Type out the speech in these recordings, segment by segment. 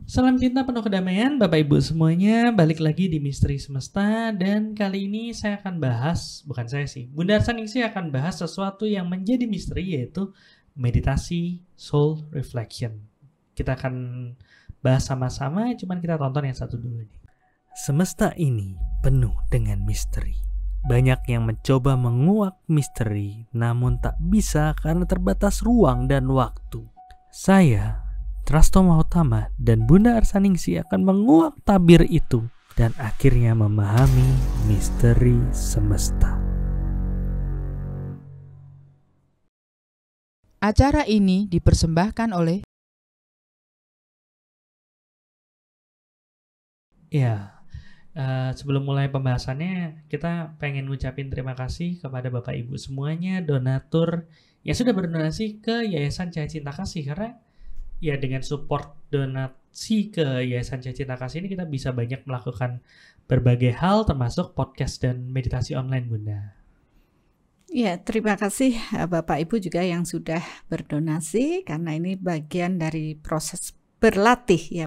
Salam cinta penuh kedamaian Bapak Ibu semuanya, balik lagi di Misteri Semesta dan kali ini saya akan bahas, bukan saya sih, Bunda Arsaningsih akan bahas sesuatu yang menjadi misteri yaitu meditasi soul reflection. Kita akan bahas sama-sama, cuman kita tonton yang satu dulu nih. Semesta ini penuh dengan misteri. Banyak yang mencoba menguak misteri, namun tak bisa karena terbatas ruang dan waktu. Saya Trasto Mahotama dan Bunda Arsaningsih akan menguak tabir itu dan akhirnya memahami misteri semesta. Acara ini dipersembahkan oleh sebelum mulai pembahasannya kita pengen ngucapin terima kasih kepada Bapak Ibu semuanya, donatur yang sudah berdonasi ke Yayasan Cahaya Cinta Kasih, karena ya dengan support donasi ke Yayasan Cahaya Cinta Kasih ini kita bisa banyak melakukan berbagai hal termasuk podcast dan meditasi online, Bunda. Ya, terima kasih Bapak Ibu juga yang sudah berdonasi, karena ini bagian dari proses berlatih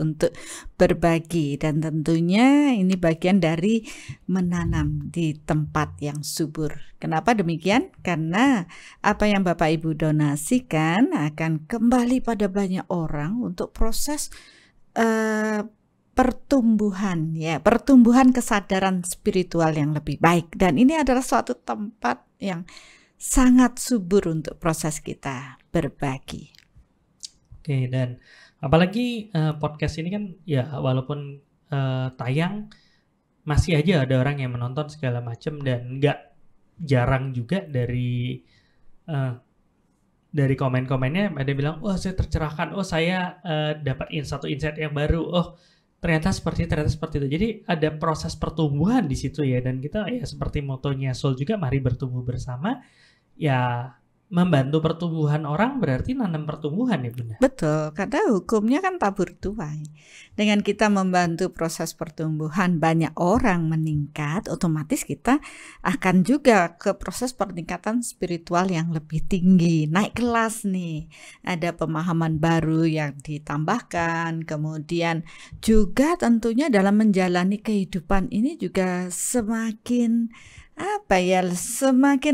untuk berbagi, dan tentunya ini bagian dari menanam di tempat yang subur. Kenapa demikian? Karena apa yang Bapak Ibu donasikan akan kembali pada banyak orang untuk proses pertumbuhan kesadaran spiritual yang lebih baik, dan ini adalah suatu tempat yang sangat subur untuk proses kita berbagi. Oke, dan apalagi podcast ini kan ya walaupun tayang masih aja ada orang yang menonton segala macam, dan nggak jarang juga dari komen-komennya ada bilang, oh saya tercerahkan, oh saya dapat satu insight yang baru, oh ternyata seperti itu. Jadi ada proses pertumbuhan di situ ya, dan kita ya seperti motonya Soul juga, mari bertumbuh bersama. Ya membantu pertumbuhan orang berarti nanam pertumbuhan ya, Bunda. Betul, karena hukumnya kan tabur tuai. Dengan kita membantu proses pertumbuhan banyak orang meningkat, otomatis kita akan juga ke proses peningkatan spiritual yang lebih tinggi, naik kelas nih. Ada pemahaman baru yang ditambahkan, kemudian juga tentunya dalam menjalani kehidupan ini juga semakin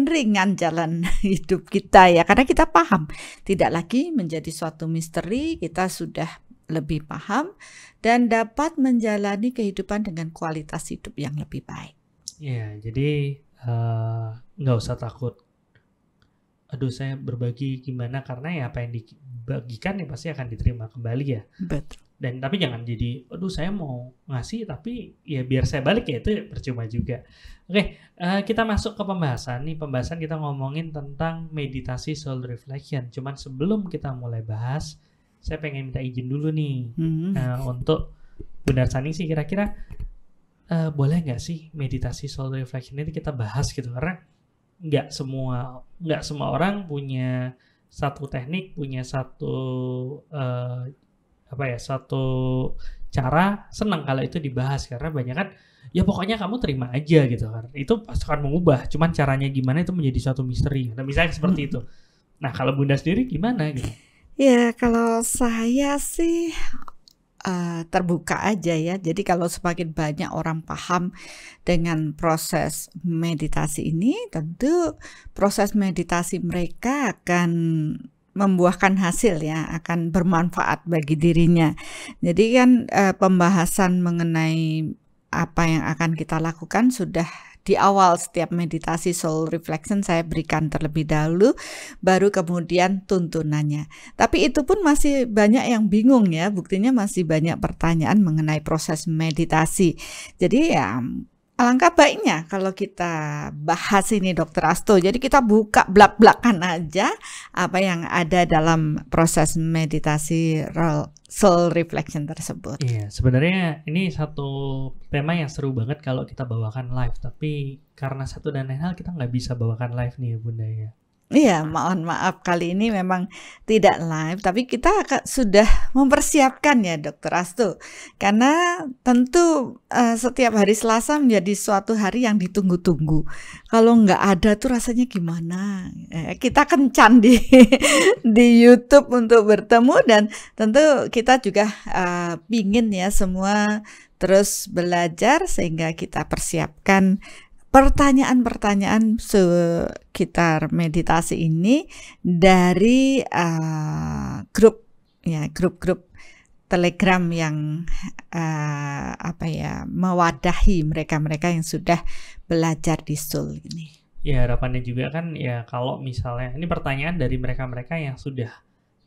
ringan jalan hidup kita ya, karena kita paham, tidak lagi menjadi suatu misteri, kita sudah lebih paham dan dapat menjalani kehidupan dengan kualitas hidup yang lebih baik. Ya, jadi nggak usah takut, aduh saya berbagi gimana, karena ya apa yang dibagikan ya pasti akan diterima kembali ya. Betul. Dan tapi jangan jadi, aduh saya mau ngasih tapi ya biar saya balik, ya itu percuma juga. Oke, kita masuk ke pembahasan. Nih pembahasan kita ngomongin tentang meditasi soul reflection. Cuman sebelum kita mulai bahas, saya pengen minta izin dulu nih untuk Bunda Arsaningsih, kira-kira boleh nggak sih meditasi soul reflection ini kita bahas gitu, karena nggak semua orang punya satu teknik, punya satu satu cara senang kalau itu dibahas, karena banyak kan ya pokoknya kamu terima aja gitu kan, itu pasti akan mengubah, cuman caranya gimana itu menjadi suatu misteri. Nah misalnya seperti itu. Nah kalau Bunda sendiri gimana gitu? Ya kalau saya sih terbuka aja ya. Jadi kalau semakin banyak orang paham dengan proses meditasi ini, tentu proses meditasi mereka akan membuahkan hasil ya, akan bermanfaat bagi dirinya. Jadi kan pembahasan mengenai apa yang akan kita lakukan sudah di awal setiap meditasi soul reflection saya berikan terlebih dahulu, baru kemudian tuntunannya. Tapi itu pun masih banyak yang bingung ya, buktinya masih banyak pertanyaan mengenai proses meditasi. Jadi ya alangkah baiknya kalau kita bahas ini, Dr. Asto. Jadi kita buka blak-blakan aja apa yang ada dalam proses meditasi soul reflection tersebut. Iya, sebenarnya ini satu tema yang seru banget kalau kita bawakan live. Tapi karena satu dan lain hal kita nggak bisa bawakan live nih Bunda ya. Iya, mohon maaf kali ini memang tidak live, tapi kita sudah mempersiapkan ya Dokter Astu. Karena tentu setiap hari Selasa menjadi suatu hari yang ditunggu-tunggu. Kalau nggak ada tuh rasanya gimana? Kita kencan di di YouTube untuk bertemu, dan tentu kita juga pingin ya semua terus belajar, sehingga kita persiapkan pertanyaan-pertanyaan sekitar meditasi ini dari grup-grup Telegram yang mewadahi mereka-mereka yang sudah belajar di Seoul ini. Ya, harapannya juga kan ya, kalau misalnya ini pertanyaan dari mereka-mereka yang sudah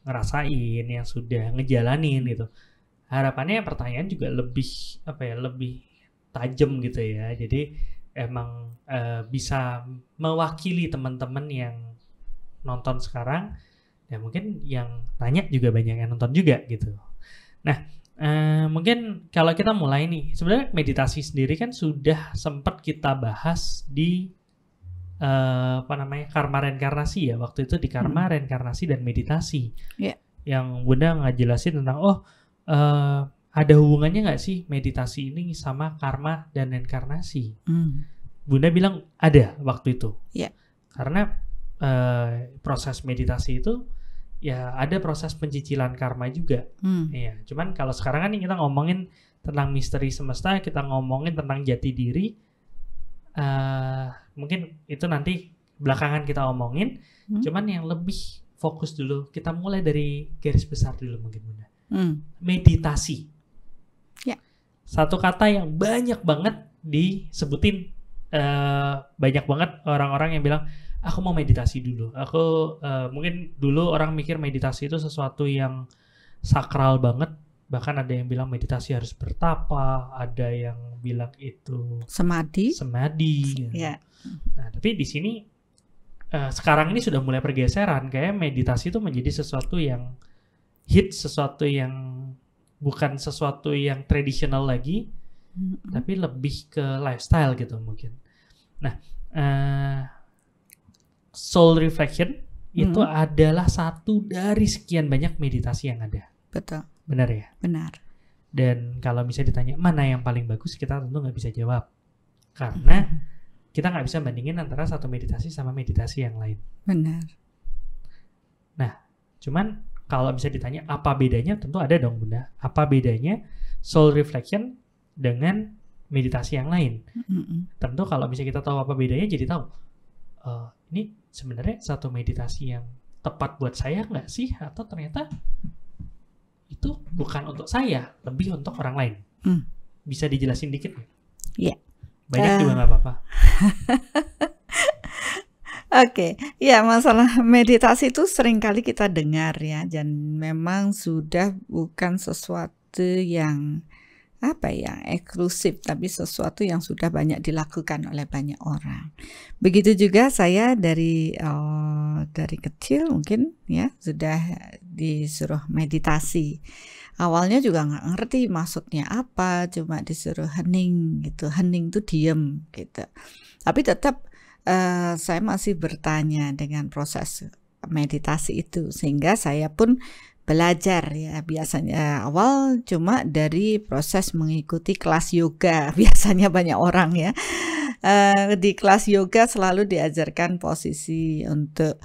ngerasain, yang sudah ngejalanin gitu. Harapannya pertanyaan juga lebih lebih tajam gitu ya. Jadi emang bisa mewakili teman-teman yang nonton sekarang, ya mungkin yang tanya juga banyak yang nonton juga gitu. Nah, mungkin kalau kita mulai nih, sebenarnya meditasi sendiri kan sudah sempat kita bahas di karma reinkarnasi ya, waktu itu di karma reinkarnasi dan meditasi. Yang Bunda ngejelasin tentang ada hubungannya nggak sih meditasi ini sama karma dan reinkarnasi? Bunda bilang ada waktu itu. Karena proses meditasi itu ya ada proses pencicilan karma juga. Ya, cuman kalau sekarang kan kita ngomongin tentang misteri semesta, kita ngomongin tentang jati diri. Mungkin itu nanti belakangan kita omongin. Cuman yang lebih fokus dulu, kita mulai dari garis besar dulu mungkin Bunda. Meditasi. Satu kata yang banyak banget disebutin, banyak banget orang-orang yang bilang aku mau meditasi dulu. Mungkin dulu orang mikir meditasi itu sesuatu yang sakral banget, bahkan ada yang bilang meditasi harus bertapa, ada yang bilang itu samadhi. Nah, tapi di sini sekarang ini sudah mulai pergeseran, kayak meditasi itu menjadi sesuatu yang hits, sesuatu yang bukan sesuatu yang tradisional lagi, tapi lebih ke lifestyle gitu mungkin. Nah, soul reflection itu adalah satu dari sekian banyak meditasi yang ada. Betul. Benar ya? Benar. Dan kalau bisa ditanya mana yang paling bagus, kita tentu nggak bisa jawab. Karena kita nggak bisa bandingin antara satu meditasi sama meditasi yang lain. Benar. Nah, cuman kalau bisa ditanya apa bedanya, tentu ada dong Bunda. Apa bedanya soul reflection dengan meditasi yang lain? Tentu kalau misalnya kita tahu apa bedanya, jadi tahu ini sebenarnya satu meditasi yang tepat buat saya nggak sih? Atau ternyata itu bukan untuk saya, lebih untuk orang lain. Bisa dijelasin dikit nggak? Iya. Banyak juga nggak apa-apa. Oke, ya masalah meditasi itu seringkali kita dengar ya, dan memang sudah bukan sesuatu yang eksklusif, tapi sesuatu yang sudah banyak dilakukan oleh banyak orang. Begitu juga saya dari kecil mungkin ya sudah disuruh meditasi. Awalnya juga nggak ngerti maksudnya apa, cuma disuruh hening gitu. Hening tuh diem gitu. Tapi tetap saya masih bertanya dengan proses meditasi itu, sehingga saya pun belajar ya. Biasanya awal cuma dari proses mengikuti kelas yoga. Biasanya banyak orang ya di kelas yoga selalu diajarkan posisi untuk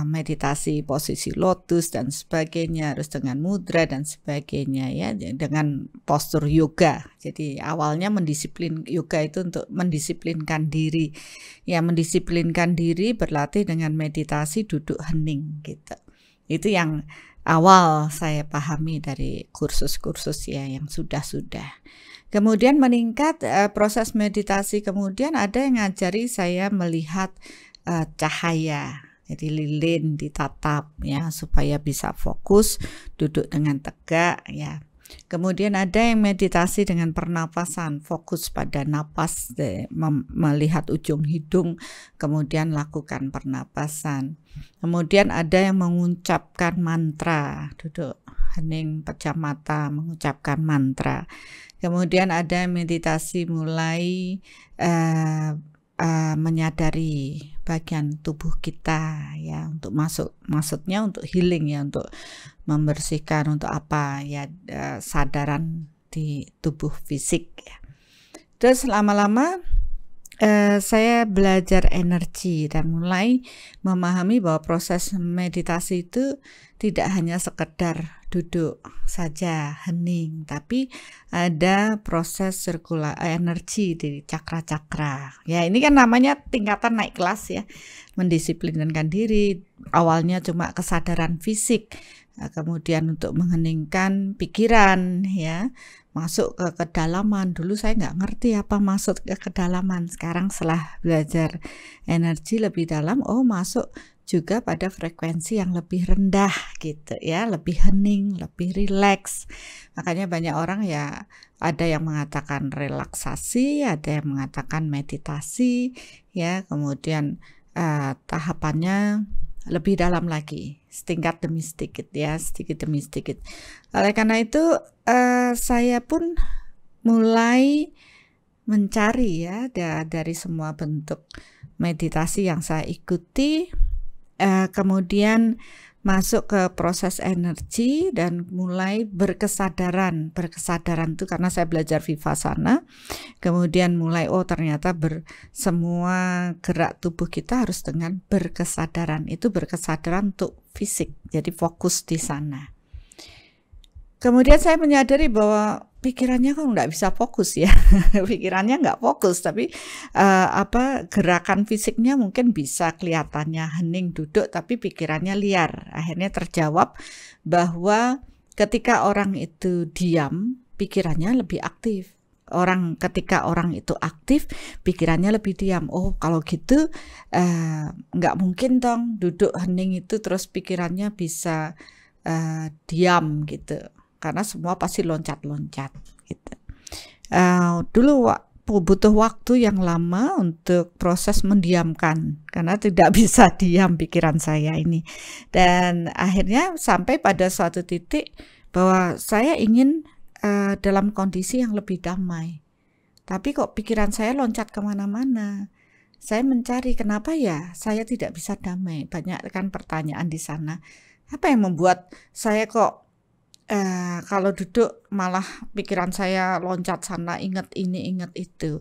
meditasi, posisi lotus dan sebagainya, harus dengan mudra dan sebagainya ya, dengan postur yoga. Jadi awalnya yoga itu untuk mendisiplinkan diri. Ya, mendisiplinkan diri berlatih dengan meditasi duduk hening gitu. Itu yang awal saya pahami dari kursus-kursus ya yang sudah. Kemudian meningkat proses meditasi, kemudian ada yang ngajari saya melihat cahaya. Jadi lilin ditatap ya supaya bisa fokus, duduk dengan tegak ya. Kemudian ada yang meditasi dengan pernapasan, fokus pada napas, melihat ujung hidung, kemudian lakukan pernapasan. Kemudian ada yang mengucapkan mantra, duduk hening, pejam mata, mengucapkan mantra. Kemudian ada meditasi mulai menyadari bagian tubuh kita ya, untuk maksudnya untuk healing ya, untuk membersihkan, untuk apa ya, sadaran di tubuh fisik ya. Terus lama-lama saya belajar energi dan mulai memahami bahwa proses meditasi itu tidak hanya sekedar duduk saja hening, tapi ada proses sirkulasi energi di cakra-cakra. Ya, ini kan namanya tingkatan naik kelas ya, mendisiplinkan diri. Awalnya cuma kesadaran fisik, kemudian untuk mengheningkan pikiran ya, masuk ke kedalaman. Dulu saya nggak ngerti apa maksud ke kedalaman. Sekarang setelah belajar energi lebih dalam, oh masuk juga pada frekuensi yang lebih rendah gitu ya, lebih hening, lebih rileks. Makanya banyak orang ya, ada yang mengatakan relaksasi, ada yang mengatakan meditasi ya, kemudian tahapannya lebih dalam lagi, setingkat demi sedikit ya, sedikit demi sedikit. Oleh karena itu saya pun mulai mencari ya, dari semua bentuk meditasi yang saya ikuti, kemudian masuk ke proses energi dan mulai berkesadaran itu karena saya belajar Vipassana, kemudian mulai ternyata semua gerak tubuh kita harus dengan berkesadaran, itu berkesadaran untuk fisik, jadi fokus di sana. Kemudian saya menyadari bahwa pikirannya kok nggak bisa fokus ya, pikirannya nggak fokus, tapi gerakan fisiknya mungkin bisa kelihatannya hening duduk, tapi pikirannya liar. Akhirnya terjawab bahwa ketika orang itu diam, pikirannya lebih aktif. Ketika orang itu aktif, pikirannya lebih diam. Oh, kalau gitu nggak mungkin dong duduk hening itu terus pikirannya bisa diam gitu. Karena semua pasti loncat-loncat gitu. Dulu butuh waktu yang lama untuk proses mendiamkan, karena tidak bisa diam pikiran saya ini. Dan akhirnya sampai pada suatu titik bahwa saya ingin dalam kondisi yang lebih damai. Tapi kok pikiran saya loncat kemana-mana. Saya mencari kenapa ya saya tidak bisa damai. Banyak kan pertanyaan di sana. Apa yang membuat saya kok kalau duduk malah pikiran saya loncat sana, ingat ini, ingat itu.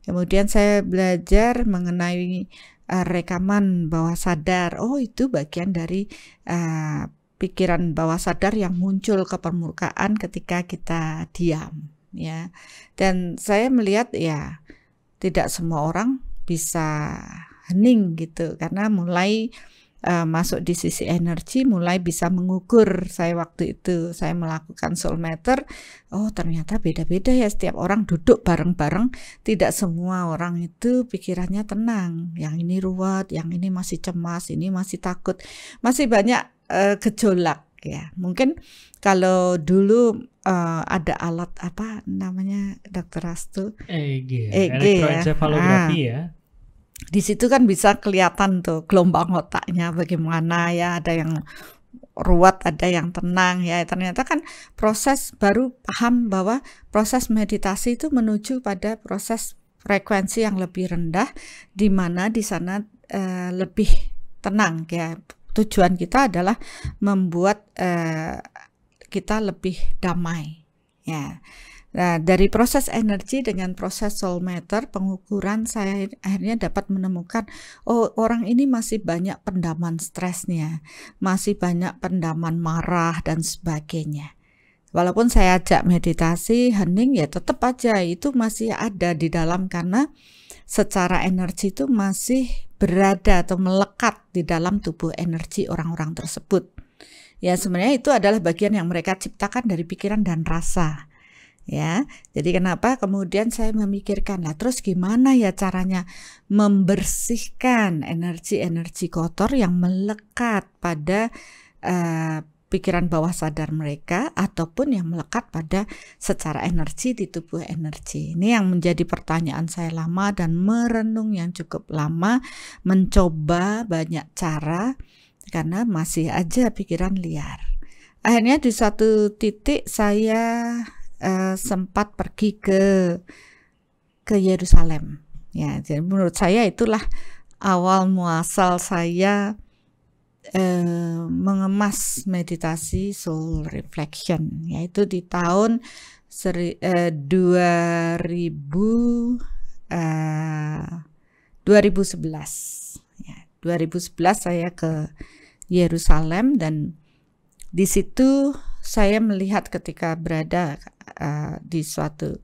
Kemudian saya belajar mengenai rekaman bawah sadar. Oh, itu bagian dari pikiran bawah sadar yang muncul ke permukaan ketika kita diam ya. Dan saya melihat ya tidak semua orang bisa hening gitu, karena mulai masuk di sisi energi, mulai bisa mengukur. Saya waktu itu saya melakukan soul meter, oh ternyata beda-beda ya, setiap orang duduk bareng-bareng, tidak semua orang itu pikirannya tenang, yang ini ruwet, yang ini masih cemas, ini masih takut, masih banyak gejolak ya. Mungkin kalau dulu ada alat apa namanya Dr. Rastu, EEG elektroencephalografi ya. Di situ kan bisa kelihatan tuh gelombang otaknya bagaimana ya, ada yang ruwet, ada yang tenang ya. Ternyata kan proses baru paham bahwa proses meditasi itu menuju pada proses frekuensi yang lebih rendah, di mana di sana lebih tenang ya. Tujuan kita adalah membuat kita lebih damai ya. Nah, dari proses energi dengan proses soul meter, pengukuran, saya akhirnya dapat menemukan, oh orang ini masih banyak pendaman stresnya, masih banyak pendaman marah dan sebagainya. Walaupun saya ajak meditasi, hening, ya tetap aja itu masih ada di dalam, karena secara energi itu masih berada atau melekat di dalam tubuh energi orang-orang tersebut. Ya sebenarnya itu adalah bagian yang mereka ciptakan dari pikiran dan rasa. Ya, jadi kenapa kemudian saya memikirkan, lah terus gimana ya caranya membersihkan energi-energi kotor yang melekat pada pikiran bawah sadar mereka, ataupun yang melekat pada secara energi di tubuh energi. Ini yang menjadi pertanyaan saya lama, dan merenung yang cukup lama, mencoba banyak cara, karena masih aja pikiran liar. Akhirnya di satu titik saya sempat pergi ke Yerusalem Ya, jadi menurut saya itulah awal muasal saya mengemas meditasi soul reflection, yaitu di tahun 2011. Ya, 2011 saya ke Yerusalem, dan di situ saya melihat ketika berada di suatu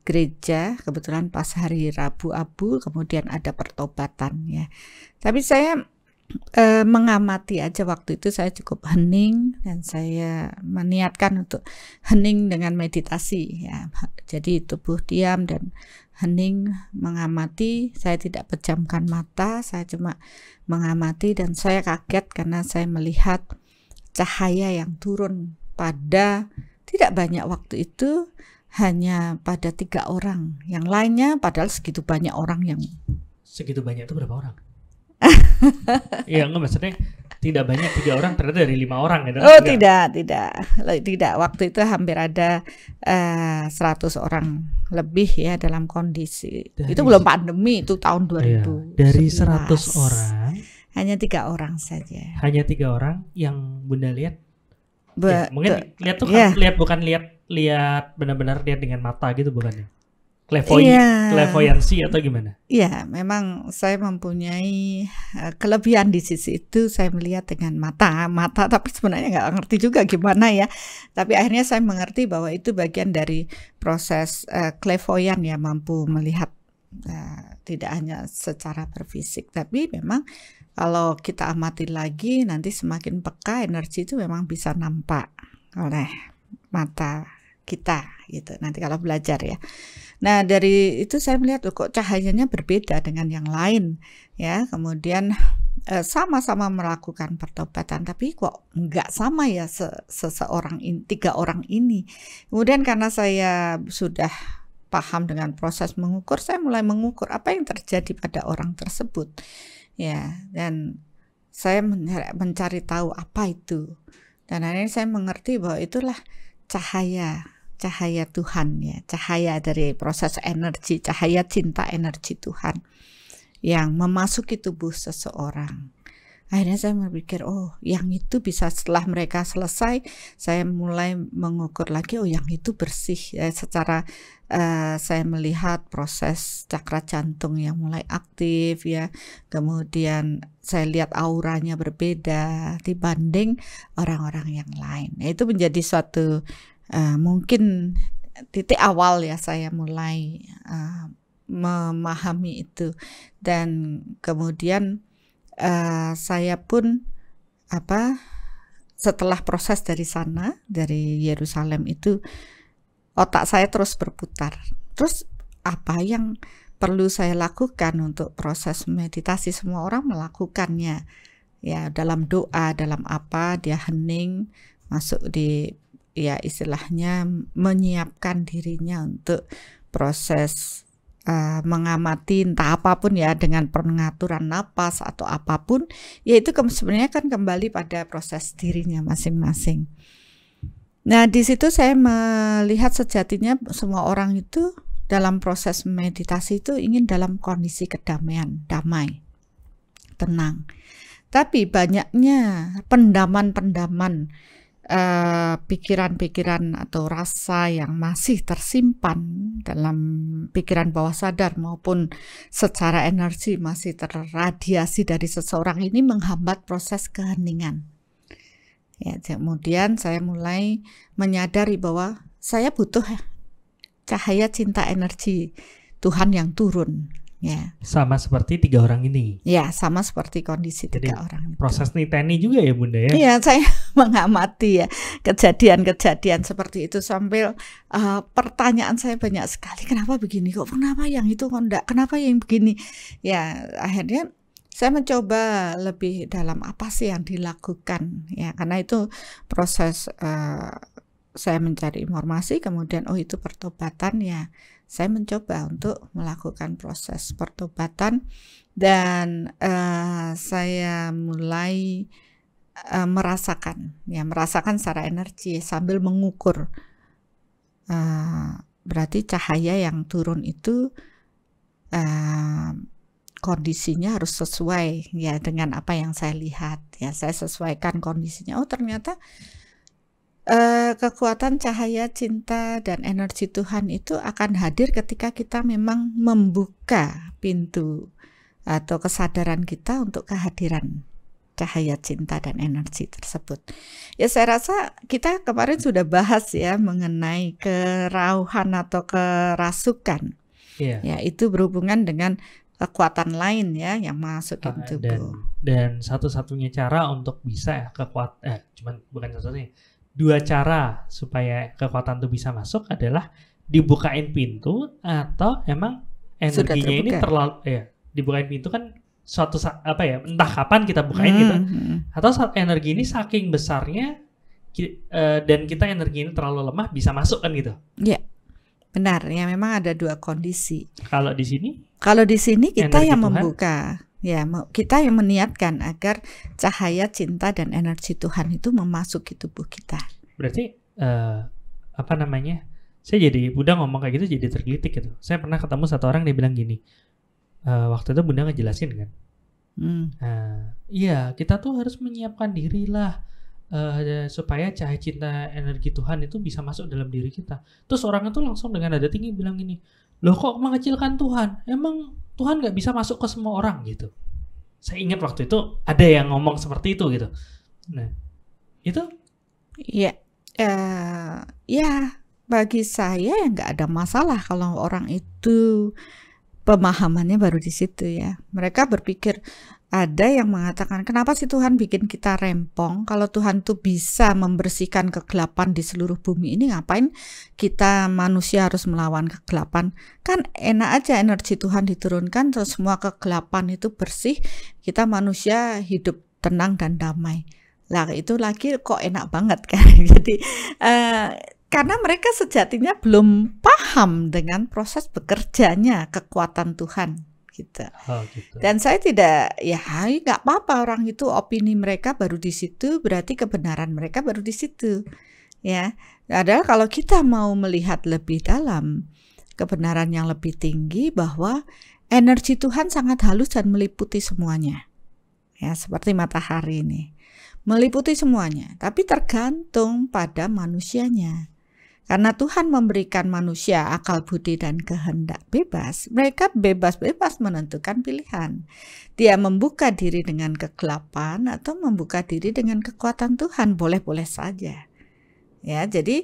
gereja, kebetulan pas hari Rabu Abu, kemudian ada pertobatan ya. Tapi saya mengamati aja, waktu itu saya cukup hening dan saya meniatkan untuk hening dengan meditasi ya. Jadi tubuh diam dan hening mengamati. Saya tidak pejamkan mata, saya cuma mengamati, dan saya kaget karena saya melihat cahaya yang turun pada tidak banyak waktu itu, hanya pada 3 orang. Yang lainnya padahal segitu banyak orang yang... Segitu banyak itu berapa orang? Iya, enggak, maksudnya tidak banyak 3 orang ternyata dari 5 orang gitu. Oh tidak. Waktu itu hampir ada 100 orang lebih ya dalam kondisi. Itu belum pandemi, itu tahun 2000. Iya, dari 100 orang hanya 3 orang saja. Hanya 3 orang yang Bunda lihat. Ya, mungkin lihat tuh lihat bukan lihat benar-benar lihat dengan mata gitu, bukan ya? Clairvoyancy atau gimana? Iya, memang saya mempunyai kelebihan di sisi itu. Saya melihat dengan mata, tapi sebenarnya nggak ngerti juga gimana ya. Tapi akhirnya saya mengerti bahwa itu bagian dari proses clairvoyant ya, mampu melihat tidak hanya secara berfisik, tapi memang kalau kita amati lagi nanti semakin peka, energi itu memang bisa nampak oleh mata kita gitu. Nanti kalau belajar ya. Nah, dari itu saya melihat kok cahayanya berbeda dengan yang lain ya. Kemudian sama-sama melakukan pertobatan, tapi kok enggak sama ya seseorang ini, 3 orang ini. Kemudian karena saya sudah paham dengan proses mengukur, saya mulai mengukur apa yang terjadi pada orang tersebut. Ya, dan saya mencari tahu apa itu. Dan akhirnya saya mengerti bahwa itulah cahaya Tuhan ya, cahaya dari proses energi, cahaya cinta energi Tuhan yang memasuki tubuh seseorang. Akhirnya saya berpikir, oh yang itu bisa, setelah mereka selesai, saya mulai mengukur lagi, oh yang itu bersih ya, secara saya melihat proses cakra jantung yang mulai aktif ya, kemudian saya lihat auranya berbeda dibanding orang-orang yang lain. Nah, itu menjadi suatu mungkin titik awal ya saya mulai memahami itu, dan kemudian saya pun setelah proses dari sana, dari Yerusalem itu, otak saya terus berputar. Terus apa yang perlu saya lakukan untuk proses meditasi? Semua orang melakukannya ya, dalam doa, dalam apa, dia hening, masuk di ya istilahnya menyiapkan dirinya untuk proses mengamati entah apapun ya, dengan pengaturan napas atau apapun, yaitu sebenarnya kan kembali pada proses dirinya masing-masing. Nah, di situ saya melihat sejatinya semua orang itu dalam proses meditasi itu ingin dalam kondisi kedamaian, damai, tenang. Tapi banyaknya pendaman-pendaman pikiran-pikiran atau rasa yang masih tersimpan dalam pikiran bawah sadar maupun secara energi masih terradiasi dari seseorang ini menghambat proses keheningan. Ya, kemudian saya mulai menyadari bahwa saya butuh cahaya cinta energi Tuhan yang turun. Ya. Sama seperti 3 orang ini. Ya, sama seperti kondisi 3 orang itu. Proses niteni juga ya Bunda ya? Iya, saya mengamati ya kejadian-kejadian seperti itu, sambil pertanyaan saya banyak sekali. Kenapa begini kok? Kenapa yang itu kok enggak? Kenapa yang begini? Ya, akhirnya saya mencoba lebih dalam apa sih yang dilakukan ya, karena itu proses saya mencari informasi, kemudian oh itu pertobatan ya, saya mencoba untuk melakukan proses pertobatan, dan saya mulai merasakan secara energi sambil mengukur, berarti cahaya yang turun itu eh, kondisinya harus sesuai ya dengan apa yang saya lihat ya. Saya sesuaikan kondisinya. Oh ternyata kekuatan cahaya cinta dan energi Tuhan itu akan hadir ketika kita memang membuka pintu atau kesadaran kita untuk kehadiran cahaya cinta dan energi tersebut. Ya saya rasa kita kemarin sudah bahas ya mengenai kerauhan atau kerasukan. Ya itu berhubungan dengan kekuatan lain ya yang masuk ke tubuh. Dan satu-satunya cara untuk bisa cuman bukan satu-satunya. Dua cara supaya kekuatan itu bisa masuk adalah dibukain pintu atau emang energinya ini terlalu dibukain pintu kan suatu entah kapan kita bukain gitu, atau saat energi ini saking besarnya dan kita energi ini terlalu lemah bisa masuk kan gitu. Iya. Benar, ya memang ada dua kondisi. Kalau di sini kita yang membuka. Ya, kita yang meniatkan agar cahaya cinta dan energi Tuhan itu memasuki tubuh kita. Berarti saya jadi Bunda ngomong kayak gitu jadi tergelitik gitu. Saya pernah ketemu satu orang dia bilang gini, waktu itu Bunda ngejelasin kan, iya kita tuh harus menyiapkan diri lah supaya cahaya cinta energi Tuhan itu bisa masuk dalam diri kita. Terus orang itu langsung dengan nada tinggi bilang gini, loh kok mengecilkan Tuhan? Emang Tuhan nggak bisa masuk ke semua orang gitu. Saya ingat waktu itu ada yang ngomong seperti itu gitu. Nah, itu ya bagi saya ya nggak ada masalah kalau orang itu pemahamannya baru di situ ya. Mereka berpikir, ada yang mengatakan kenapa sih Tuhan bikin kita rempong? Kalau Tuhan tuh bisa membersihkan kegelapan di seluruh bumi ini, ngapain kita manusia harus melawan kegelapan? Kan enak aja energi Tuhan diturunkan terus semua kegelapan itu bersih, kita manusia hidup tenang dan damai. Lah itu lagi kok enak banget kan. Jadi karena mereka sejatinya belum paham dengan proses bekerjanya kekuatan Tuhan. Gitu. Dan saya tidak, nggak apa-apa orang itu opini mereka baru di situ, berarti kebenaran mereka baru di situ, ya. Adalah kalau kita mau melihat lebih dalam kebenaran yang lebih tinggi bahwa energi Tuhan sangat halus dan meliputi semuanya, ya seperti matahari ini, meliputi semuanya, tapi tergantung pada manusianya. Karena Tuhan memberikan manusia akal budi dan kehendak bebas, mereka bebas-bebas menentukan pilihan. Dia membuka diri dengan kegelapan atau membuka diri dengan kekuatan Tuhan, boleh-boleh saja. Ya, jadi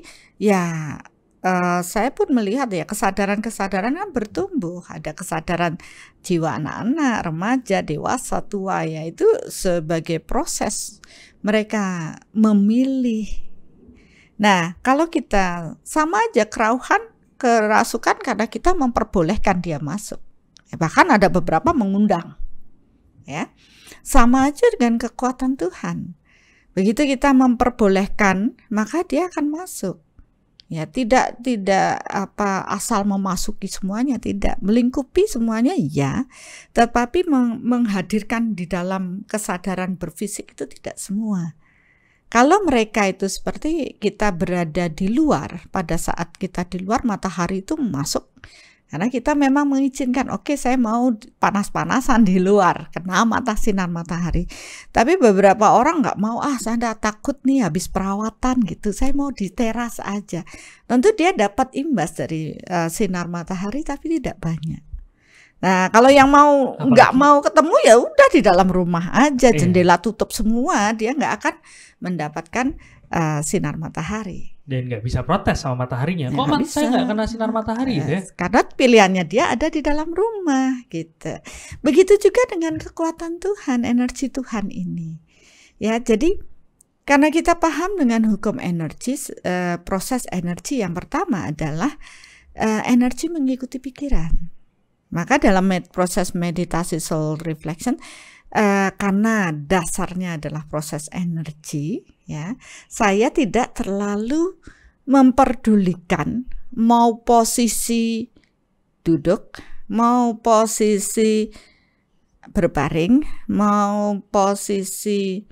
saya pun melihat ya kesadaran-kesadaran kan bertumbuh. Ada kesadaran jiwa anak-anak, remaja, dewasa, tua ya itu sebagai proses mereka memilih. Nah, kalau kita sama aja kerauhan, kerasukan karena kita memperbolehkan dia masuk. Bahkan ada beberapa mengundang. Ya. Sama aja dengan kekuatan Tuhan. Begitu kita memperbolehkan, maka dia akan masuk. Ya, tidak asal memasuki semuanya, tidak melingkupi semuanya ya, tetapi menghadirkan di dalam kesadaran berfisik itu tidak semua. Kalau mereka itu seperti kita berada di luar, pada saat kita di luar matahari itu masuk. Karena kita memang mengizinkan, oke, saya mau panas-panasan di luar, kena sinar matahari. Tapi beberapa orang nggak mau, saya takut nih habis perawatan gitu, saya mau di teras aja. Tentu dia dapat imbas dari sinar matahari tapi tidak banyak. Nah, kalau yang nggak mau ketemu ya udah di dalam rumah aja, jendela tutup semua, dia nggak akan mendapatkan sinar matahari. Dan nggak bisa protes sama mataharinya. Kok saya nggak kena sinar matahari ya? Karena pilihannya dia ada di dalam rumah, gitu. Begitu juga dengan kekuatan Tuhan, energi Tuhan ini. Ya, jadi karena kita paham dengan hukum energi, proses energi yang pertama adalah energi mengikuti pikiran. Maka dalam proses meditasi soul reflection, karena dasarnya adalah proses energi, ya, saya tidak terlalu memperdulikan mau posisi duduk, mau posisi berbaring, mau posisi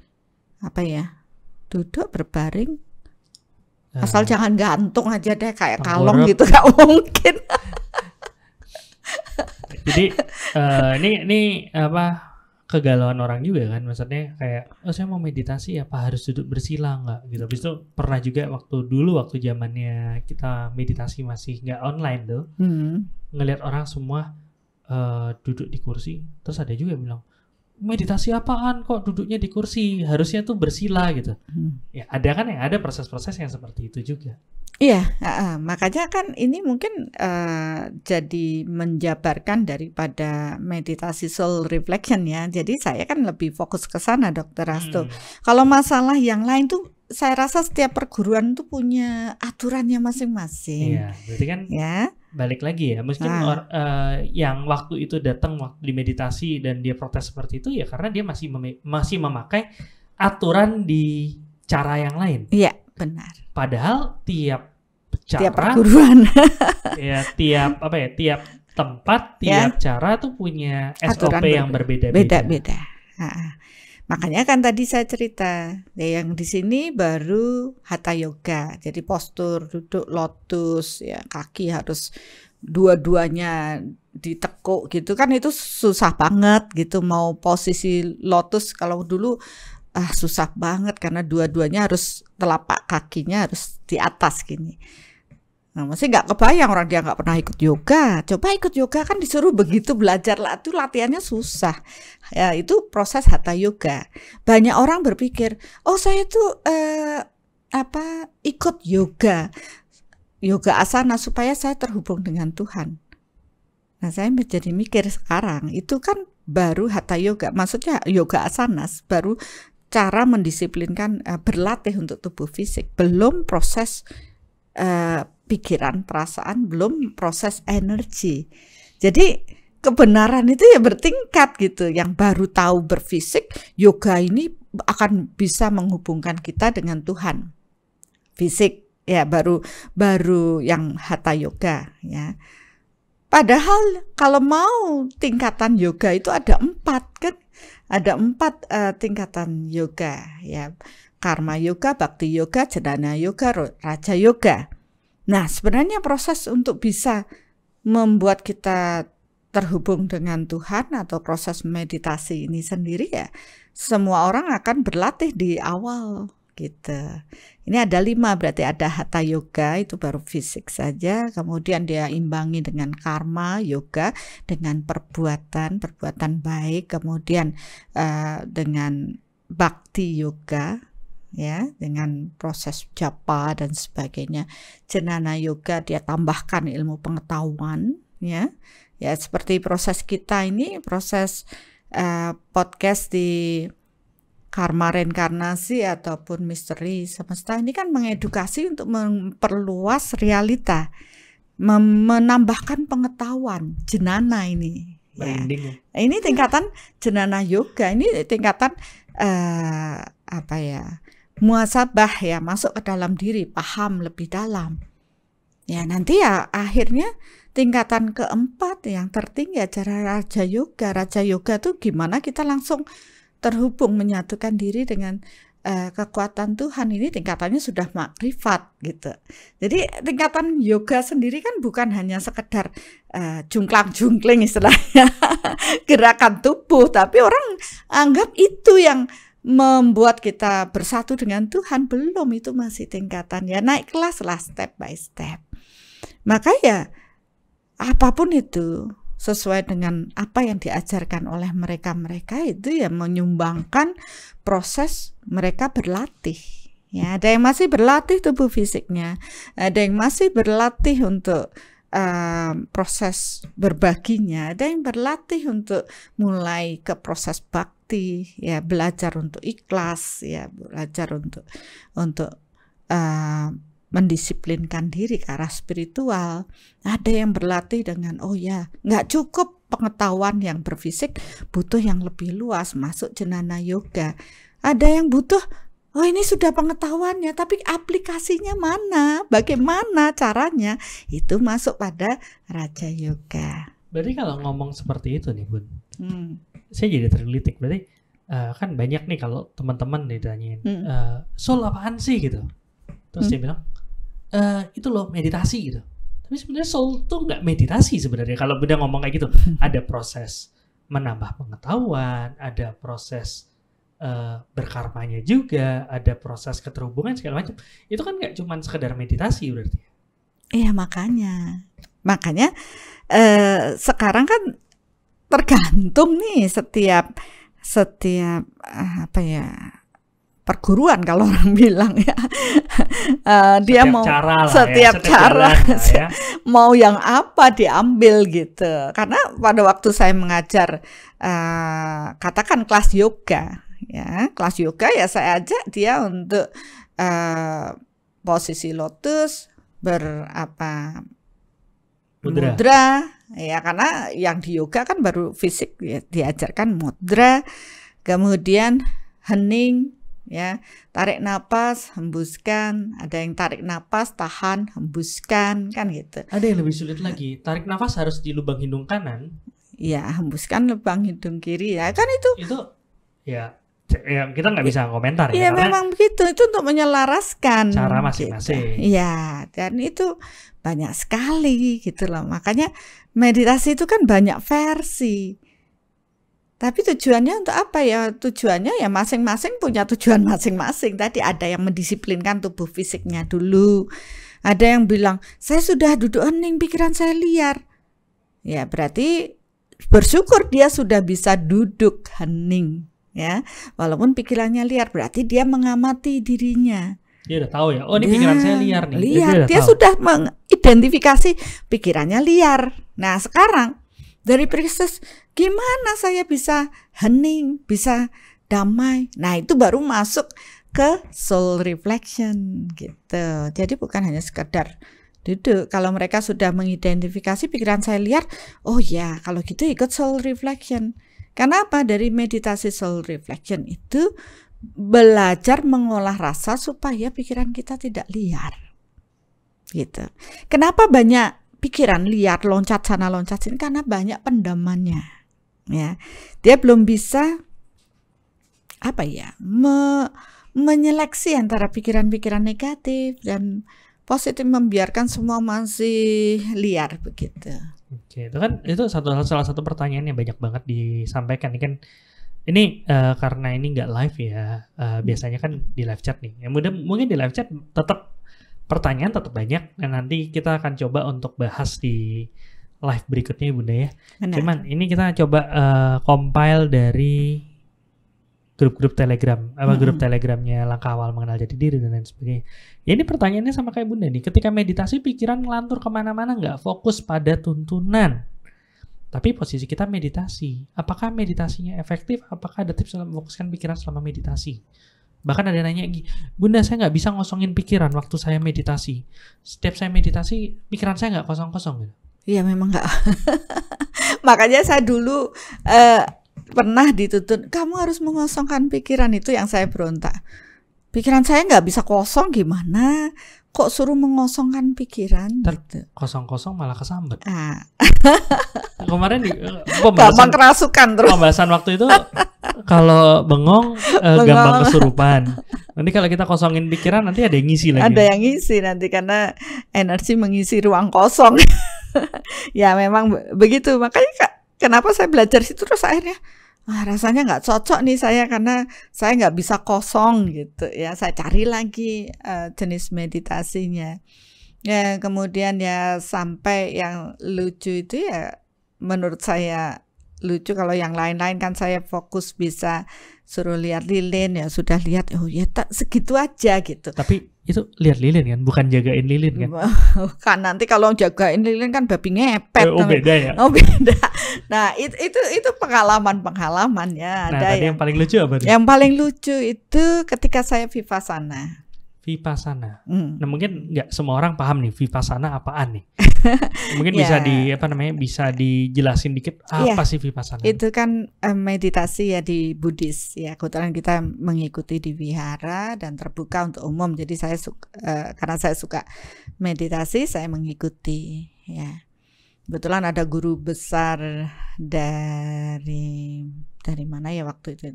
duduk berbaring, asal jangan gantung aja deh kayak kalong gitu, gak mungkin. Jadi ini apa kegalauan orang juga kan, maksudnya kayak saya mau meditasi apa harus duduk bersila nggak gitu. Habis itu pernah juga waktu zamannya kita meditasi masih nggak online tuh, ngelihat orang semua duduk di kursi, terus ada juga yang bilang meditasi apaan kok duduknya di kursi, harusnya tuh bersila gitu. Ya ada proses-proses yang seperti itu juga. Iya, makanya kan ini mungkin jadi menjabarkan daripada meditasi soul reflection ya. Jadi saya kan lebih fokus ke sana, Dr. Hasto. Kalau masalah yang lain tuh saya rasa setiap perguruan tuh punya aturannya masing-masing. Iya, berarti kan ya. Balik lagi ya, mungkin yang waktu itu datang waktu di meditasi dan dia protes seperti itu ya karena dia masih memakai aturan di cara yang lain. Iya, benar. Padahal tiap perguruan tiap tempat, tiap cara tuh punya SOP yang berbeda-beda. Beda-beda. Makanya kan tadi saya cerita, yang di sini baru hatha yoga. Jadi postur duduk lotus, ya kaki harus dua-duanya ditekuk gitu kan, itu susah banget gitu. Mau posisi lotus kalau dulu susah banget karena dua-duanya harus telapak kakinya harus di atas gini. Nah, masih nggak kebayang orang dia nggak pernah ikut yoga. Coba ikut yoga kan disuruh begitu, belajar lah itu latihannya susah. Ya itu proses hatha yoga. Banyak orang berpikir, oh saya tuh ikut yoga asana supaya saya terhubung dengan Tuhan. Nah saya jadi mikir sekarang itu kan baru hatha yoga, maksudnya yoga asanas baru cara mendisiplinkan berlatih untuk tubuh fisik, belum proses pikiran, perasaan, belum proses energi. Jadi kebenaran itu ya bertingkat gitu. Yang baru tahu berfisik, yoga ini akan bisa menghubungkan kita dengan Tuhan. Fisik ya baru yang hatha yoga ya. Padahal kalau mau tingkatan yoga itu ada 4 kan? Ada 4 tingkatan yoga ya. Karma yoga, bhakti yoga, jnana yoga, raja yoga. Nah, sebenarnya proses untuk bisa membuat kita terhubung dengan Tuhan atau proses meditasi ini sendiri ya, semua orang akan berlatih di awal gitu. Ini ada 5, berarti ada hatha yoga itu baru fisik saja, kemudian dia imbangi dengan karma yoga, dengan perbuatan baik, kemudian dengan bhakti yoga, ya dengan proses japa dan sebagainya. Jnana yoga dia tambahkan ilmu pengetahuan ya seperti proses kita ini, proses podcast di karma reinkarnasi ataupun misteri semesta ini kan mengedukasi untuk memperluas realita, menambahkan pengetahuan. Jnana ini ya. Ini tingkatan jnana yoga, ini tingkatan muhasabah ya, masuk ke dalam diri, paham lebih dalam. Ya nanti ya akhirnya tingkatan keempat yang tertinggi acara raja yoga. Raja yoga tuh gimana kita langsung terhubung, menyatukan diri dengan kekuatan Tuhan. Ini tingkatannya sudah makrifat gitu. Jadi tingkatan yoga sendiri kan bukan hanya sekedar jungklang-jungkling istilahnya gerakan tubuh, tapi orang anggap itu yang membuat kita bersatu dengan Tuhan. Belum, itu masih tingkatan ya, naik kelas lah step by step. Maka ya apapun itu sesuai dengan apa yang diajarkan oleh mereka itu ya menyumbangkan proses mereka berlatih. Ya, ada yang masih berlatih tubuh fisiknya, ada yang masih berlatih untuk proses berbaginya, ada yang berlatih untuk mulai ke proses bakti, ya belajar untuk ikhlas, ya belajar untuk mendisiplinkan diri ke arah spiritual. Ada yang berlatih dengan nggak cukup pengetahuan yang berfisik, butuh yang lebih luas, masuk jnana yoga. Ada yang butuh ini sudah pengetahuannya, tapi aplikasinya mana, bagaimana caranya, itu masuk pada raja yoga. Berarti kalau ngomong seperti itu nih Bun, saya jadi tergelitik. Berarti kan banyak nih kalau teman-teman ditanyain soul apaan sih gitu, terus dia bilang itu loh meditasi gitu. Tapi sebenarnya soul tuh nggak meditasi sebenarnya kalau Bunda ngomong kayak gitu. Ada proses menambah pengetahuan, ada proses berkarmanya juga, ada proses keterhubungan segala macam. Itu kan nggak cuma sekedar meditasi berarti. Iya, makanya sekarang kan tergantung nih setiap apa ya, perguruan kalau orang bilang ya. Dia Setiap mau cara lah setiap ya, cara jalan lah ya. mau yang apa diambil gitu. Karena pada waktu saya mengajar katakan kelas yoga ya, kelas yoga ya saya ajak dia untuk posisi lotus, mudra ya, karena yang di yoga kan baru fisik ya, diajarkan mudra, kemudian hening ya, tarik napas, hembuskan, ada yang tarik napas, tahan, hembuskan, kan gitu. Ada yang lebih sulit lagi, tarik nafas harus di lubang hidung kanan. Ya, hembuskan lubang hidung kiri ya, kan itu ya kita nggak bisa komentar ya, ya, karena memang begitu, itu untuk menyelaraskan cara masing-masing. Iya, dan itu banyak sekali gitu loh. Makanya meditasi itu kan banyak versi. Tapi tujuannya untuk apa ya? Tujuannya ya masing-masing punya tujuan masing-masing. Tadi ada yang mendisiplinkan tubuh fisiknya dulu. Ada yang bilang, saya sudah duduk hening, pikiran saya liar. Ya berarti bersyukur dia sudah bisa duduk hening. Ya, walaupun pikirannya liar, berarti dia mengamati dirinya. Dia udah tahu ya, oh ini pikiran saya liar nih. Dia sudah mengidentifikasi pikirannya liar. Nah sekarang dari proses gimana saya bisa hening, bisa damai. Nah itu baru masuk ke soul reflection gitu. Jadi bukan hanya sekedar duduk. Kalau mereka sudah mengidentifikasi pikiran saya liar, oh ya kalau gitu ikut soul reflection. Karena apa? Dari meditasi soul reflection itu belajar mengolah rasa supaya pikiran kita tidak liar. Gitu. Kenapa banyak pikiran liar, loncat sana loncat sini? Karena banyak pendamannya. Ya. Dia belum bisa apa ya? Menyeleksi antara pikiran-pikiran negatif dan positif, membiarkan semua masih liar begitu. Oke, itu salah satu pertanyaan yang banyak banget disampaikan. Ini karena ini nggak live ya, biasanya kan di live chat nih. Yang mungkin di live chat tetap pertanyaan tetap banyak, dan nanti kita akan coba untuk bahas di live berikutnya Bunda ya. Benar. Cuman ini kita coba compile dari grup-grup Telegram, grup Telegramnya Langkah Awal Mengenal Jati Diri dan lain sebagainya. Ya ini pertanyaannya sama kayak Bunda nih. Ketika meditasi pikiran ngelantur kemana-mana, nggak fokus pada tuntunan. Tapi posisi kita meditasi. Apakah meditasinya efektif? Apakah ada tips dalam memfokuskan pikiran selama meditasi? Bahkan ada nanya gini, Bunda saya nggak bisa ngosongin pikiran waktu saya meditasi. Setiap saya meditasi, pikiran saya nggak kosong-kosong gitu. Iya memang nggak. Makanya saya dulu pernah dituntut, kamu harus mengosongkan pikiran. Itu yang saya berontak. Pikiran saya nggak bisa kosong, gimana? Kok suruh mengosongkan pikiran? Gitu. Kosong-kosong malah kesambet. Kemarin pembahasan kerasukan terus. Pembahasan waktu itu kalau bengong gampang kesurupan. Nanti kalau kita kosongin pikiran nanti ada yang ngisi lagi. Ada yang ngisi nanti karena energi mengisi ruang kosong. Ya memang begitu. Makanya kenapa saya belajar situ terus akhirnya rasanya nggak cocok nih saya, karena saya nggak bisa kosong gitu ya. Saya cari lagi jenis meditasinya ya, kemudian ya sampai yang lucu itu ya menurut saya lucu. Kalau yang lain-lain kan saya fokus bisa suruh lihat lilin, ya sudah lihat, oh ya tak segitu aja gitu. Tapi itu lihat lilin kan, bukan jagain lilin kan? Kan nanti kalau jagain lilin kan babi ngepet. Oh beda ya? Oh beda. Nah itu pengalaman ya. Nah ada tadi yang paling lucu apa? Yang paling lucu itu ketika saya vipassana. Vipassana. Nah mungkin nggak semua orang paham nih Vipassana apaan nih. Mungkin bisa dijelasin dikit apa sih Vipassana? Itu kan meditasi ya di Buddhis ya. Kebetulan kita mengikuti di wihara dan terbuka untuk umum. Jadi saya karena saya suka meditasi, saya mengikuti ya. Kebetulan ada guru besar dari mana ya waktu itu,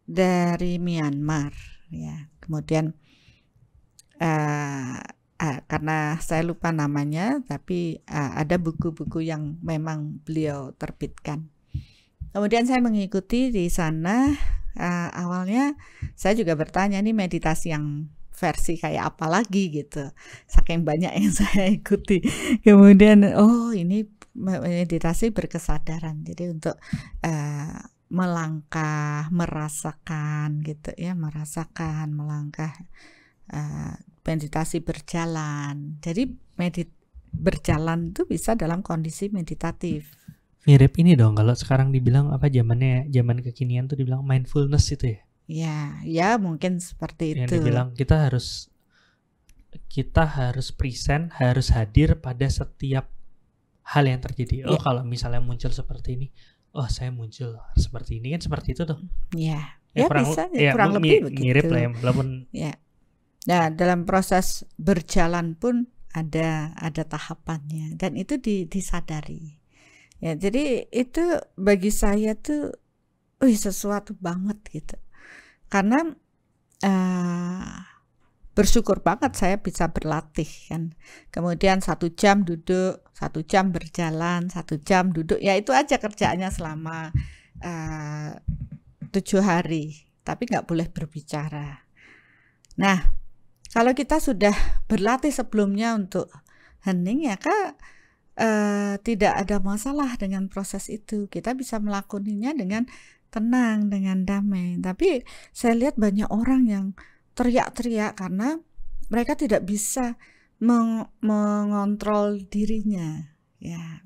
dari Myanmar ya. Kemudian karena saya lupa namanya, tapi ada buku-buku yang memang beliau terbitkan. Kemudian saya mengikuti di sana. Awalnya saya juga bertanya, nih meditasi yang versi kayak apa lagi gitu, saking banyak yang saya ikuti. Kemudian ini meditasi berkesadaran, jadi untuk melangkah, merasakan gitu ya, merasakan, melangkah, meditasi berjalan. Jadi berjalan itu bisa dalam kondisi meditatif. Mirip ini dong kalau sekarang dibilang zaman kekinian tuh dibilang mindfulness itu ya. Ya mungkin seperti yang itu. Dibilang kita harus present, harus hadir pada setiap hal yang terjadi. Kalau misalnya muncul seperti ini, saya muncul seperti ini, kan seperti itu tuh. Kurang lebih begitu. Mirip lah ya, walaupun. Nah, dalam proses berjalan pun ada tahapannya, dan itu disadari. Ya, jadi itu bagi saya tuh sesuatu banget gitu. Karena bersyukur banget saya bisa berlatih kan. Kemudian 1 jam duduk, 1 jam berjalan, 1 jam duduk. Ya itu aja kerjaannya selama 7 hari. Tapi nggak boleh berbicara. Nah, kalau kita sudah berlatih sebelumnya untuk hening, ya tidak ada masalah dengan proses itu. Kita bisa melakukannya dengan tenang, dengan damai. Tapi saya lihat banyak orang yang teriak-teriak karena mereka tidak bisa mengontrol dirinya. Ya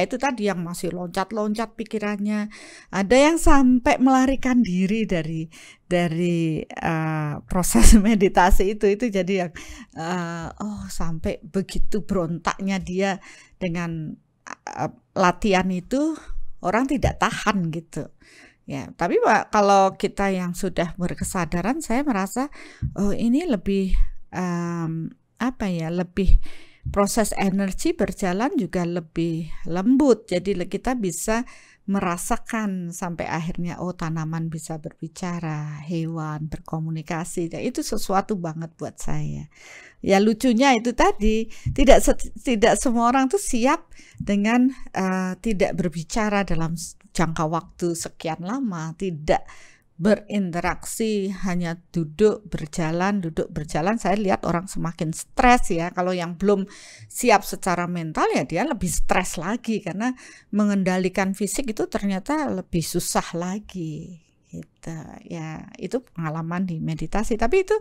itu tadi yang masih loncat-loncat pikirannya. Ada yang sampai melarikan diri dari proses meditasi itu jadi yang sampai begitu berontaknya dia dengan latihan itu, orang tidak tahan gitu. Ya, tapi kalau kita yang sudah berkesadaran, saya merasa ini lebih lebih proses energi berjalan juga lebih lembut. Jadi kita bisa merasakan sampai akhirnya tanaman bisa berbicara, hewan berkomunikasi. Dan itu sesuatu banget buat saya. Ya lucunya itu tadi, tidak semua orang tuh siap dengan tidak berbicara dalam jangka waktu sekian lama, tidak berinteraksi, hanya duduk berjalan. Saya lihat orang semakin stres ya. Kalau yang belum siap secara mental, ya dia lebih stres lagi karena mengendalikan fisik itu ternyata lebih susah lagi gitu. Ya itu pengalaman di meditasi, tapi itu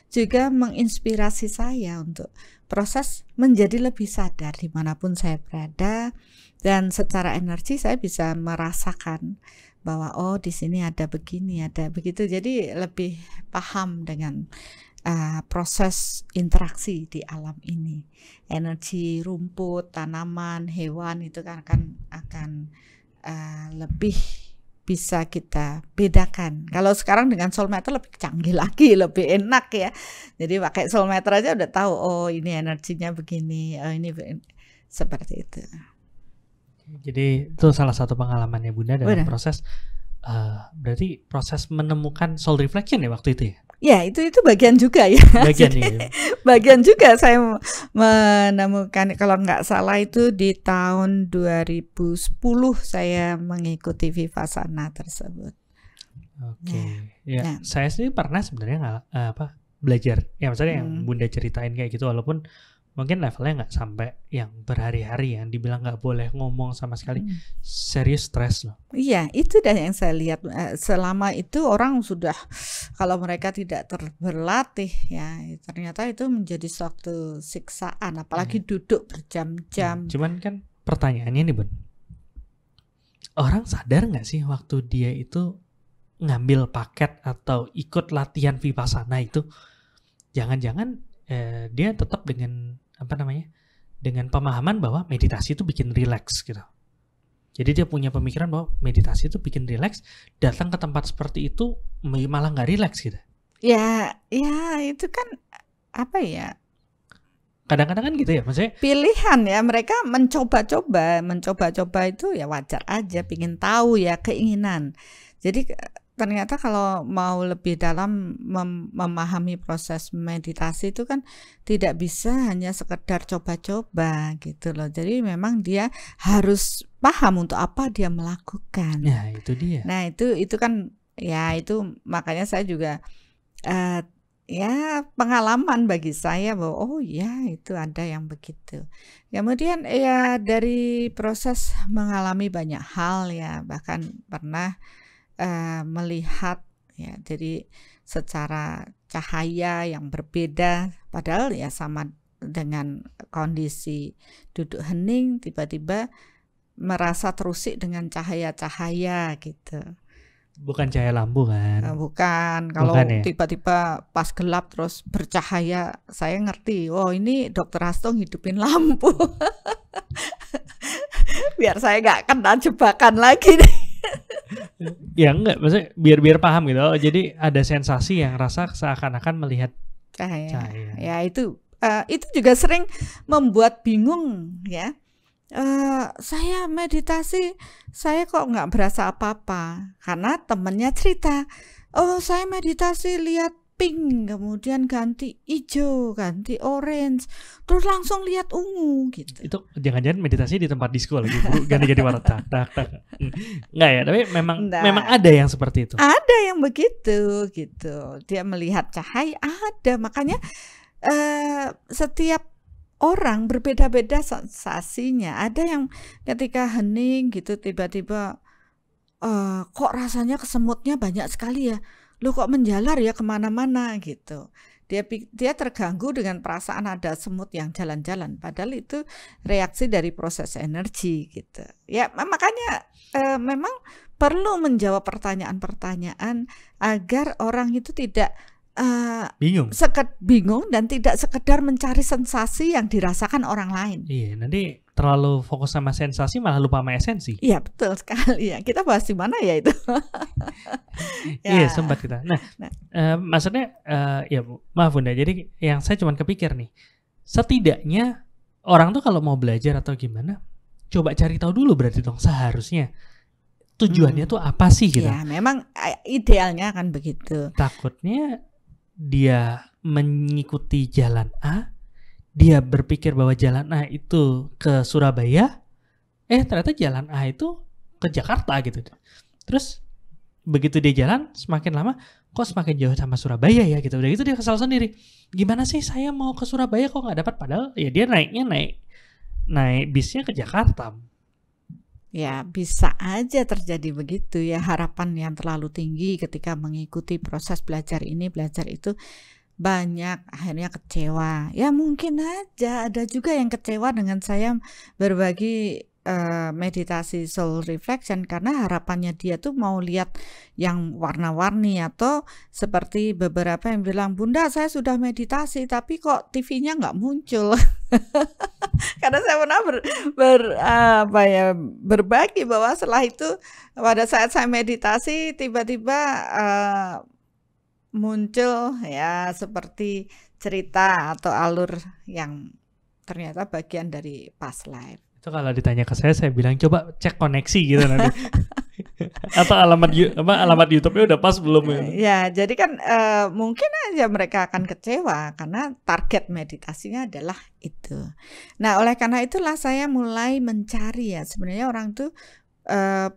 juga menginspirasi saya untuk proses menjadi lebih sadar dimanapun saya berada, dan secara energi saya bisa merasakan bahwa di sini ada begini, ada begitu. Jadi lebih paham dengan proses interaksi di alam ini. Energi rumput, tanaman, hewan itu kan akan lebih bisa kita bedakan. Kalau sekarang dengan soul meter lebih canggih lagi, lebih enak ya. Jadi pakai soul meter aja udah tahu ini energinya begini, ini seperti itu. Jadi itu salah satu pengalamannya Bunda dalam proses berarti proses menemukan soul reflection ya waktu itu ya? Ya itu bagian juga ya. Bagian juga saya menemukan, kalau nggak salah itu di tahun 2010 saya mengikuti Vipassana tersebut. Oke. Saya sendiri pernah sebenarnya belajar. Ya maksudnya yang Bunda ceritain kayak gitu, walaupun mungkin levelnya nggak sampai yang berhari-hari, yang dibilang nggak boleh ngomong sama sekali. Serius stres loh. Iya, itu dan yang saya lihat selama itu orang sudah, kalau mereka tidak berlatih ya, ternyata itu menjadi suatu siksaan, apalagi duduk berjam-jam. Cuman kan pertanyaannya nih Bun, orang sadar nggak sih waktu dia itu ngambil paket atau ikut latihan Vipassana itu, jangan-jangan dia tetap dengan dengan pemahaman bahwa meditasi itu bikin rileks gitu. Jadi dia punya pemikiran bahwa meditasi itu bikin rileks, datang ke tempat seperti itu malah nggak rileks gitu. Ya itu kan kadang-kadang kan gitu ya, maksudnya pilihan ya, mereka mencoba-coba itu ya wajar aja, pingin tahu ya, keinginan. Jadi ternyata kalau mau lebih dalam memahami proses meditasi itu kan tidak bisa hanya sekedar coba-coba gitu loh. Jadi memang dia harus paham untuk apa dia melakukan. Nah, itu dia. Nah, itu kan ya itu makanya saya juga ya pengalaman bagi saya bahwa oh ya itu ada yang begitu. Kemudian ya dari proses mengalami banyak hal ya, bahkan pernah melihat ya, jadi secara cahaya yang berbeda padahal ya sama dengan kondisi duduk hening, tiba-tiba merasa terusik dengan cahaya-cahaya gitu. Bukan cahaya lampu kan? Bukan, kalau Bukan ya? tiba-tiba pas gelap terus bercahaya, saya ngerti, oh ini Dokter Hasto hidupin lampu. Biar saya nggak kena jebakan lagi nih. Ya enggak, maksudnya biar paham gitu. Oh, jadi ada sensasi yang rasa seakan-akan melihat cahaya. Ya itu juga sering membuat bingung ya. Saya meditasi, saya kok nggak berasa apa-apa. Karena temennya cerita, oh saya meditasi lihat pink, kemudian ganti hijau, ganti orange, terus langsung lihat ungu gitu. Itu jangan-jangan meditasi di tempat disco lagi, ganti-ganti warna tak. Enggak ya, tapi memang ada yang seperti itu. Ada yang begitu gitu. Dia melihat cahaya ada, makanya setiap orang berbeda-beda sensasinya. Ada yang ketika hening gitu tiba-tiba kok rasanya kesemutnya banyak sekali ya. Loh kok menjalar ya kemana-mana gitu. Dia terganggu dengan perasaan ada semut yang jalan-jalan. Padahal itu reaksi dari proses energi gitu. Ya makanya memang perlu menjawab pertanyaan-pertanyaan agar orang itu tidak bingung dan tidak sekedar mencari sensasi yang dirasakan orang lain. Iya, nanti terlalu fokus sama sensasi malah lupa sama esensi. Iya betul sekali ya. Kita bahas di mana ya itu? Iya sempat kita. Nah. Maksudnya ya maaf Bunda. Jadi yang saya cuma kepikir nih, setidaknya orang tuh kalau mau belajar atau gimana, coba cari tahu dulu berarti dong seharusnya tujuannya tuh apa sih gitu. Ya memang idealnya kan begitu. Takutnya dia mengikuti jalan A, dia berpikir bahwa jalan A itu ke Surabaya, ternyata jalan A itu ke Jakarta gitu. Terus begitu dia jalan semakin lama kok semakin jauh sama Surabaya ya gitu. Udah gitu dia kesal sendiri. Gimana sih saya mau ke Surabaya kok nggak dapat, padahal ya dia naik bisnya ke Jakarta. Ya bisa aja terjadi begitu ya, harapan yang terlalu tinggi ketika mengikuti proses belajar ini belajar itu, banyak akhirnya kecewa. Ya mungkin aja ada juga yang kecewa dengan saya berbagi meditasi soul reflection karena harapannya dia tuh mau lihat yang warna-warni, atau seperti beberapa yang bilang, Bunda saya sudah meditasi tapi kok TV-nya nggak muncul. Karena saya pernah berbagi bahwa setelah itu pada saat saya meditasi tiba-tiba muncul ya seperti cerita atau alur yang ternyata bagian dari past life. Itu kalau ditanya ke saya bilang coba cek koneksi gitu nanti. Atau alamat YouTube-nya udah pas belum ya? Ya, jadi kan mungkin aja mereka akan kecewa karena target meditasinya adalah itu. Nah, oleh karena itulah saya mulai mencari ya sebenarnya orang tuh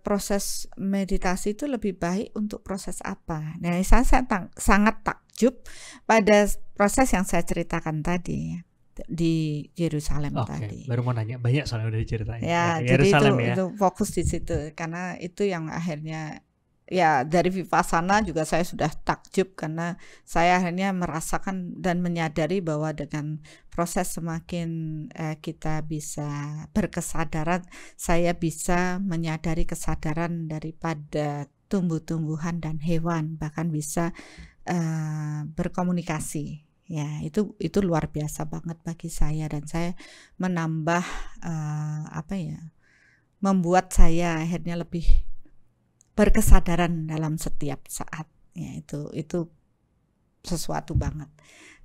proses meditasi itu lebih baik untuk proses apa. Nah, saya sangat takjub pada proses yang saya ceritakan tadi di Yerusalem tadi. Baru mau nanya, banyak soalnya udah diceritain. Ya, jadi itu fokus di situ karena itu yang akhirnya ya dari Vipassana juga saya sudah takjub karena saya akhirnya merasakan dan menyadari bahwa dengan proses semakin kita bisa berkesadaran, saya bisa menyadari kesadaran daripada tumbuh-tumbuhan dan hewan, bahkan bisa berkomunikasi. Ya, itu luar biasa banget bagi saya, dan saya menambah membuat saya akhirnya lebih berkesadaran dalam setiap saat. Ya, itu sesuatu banget.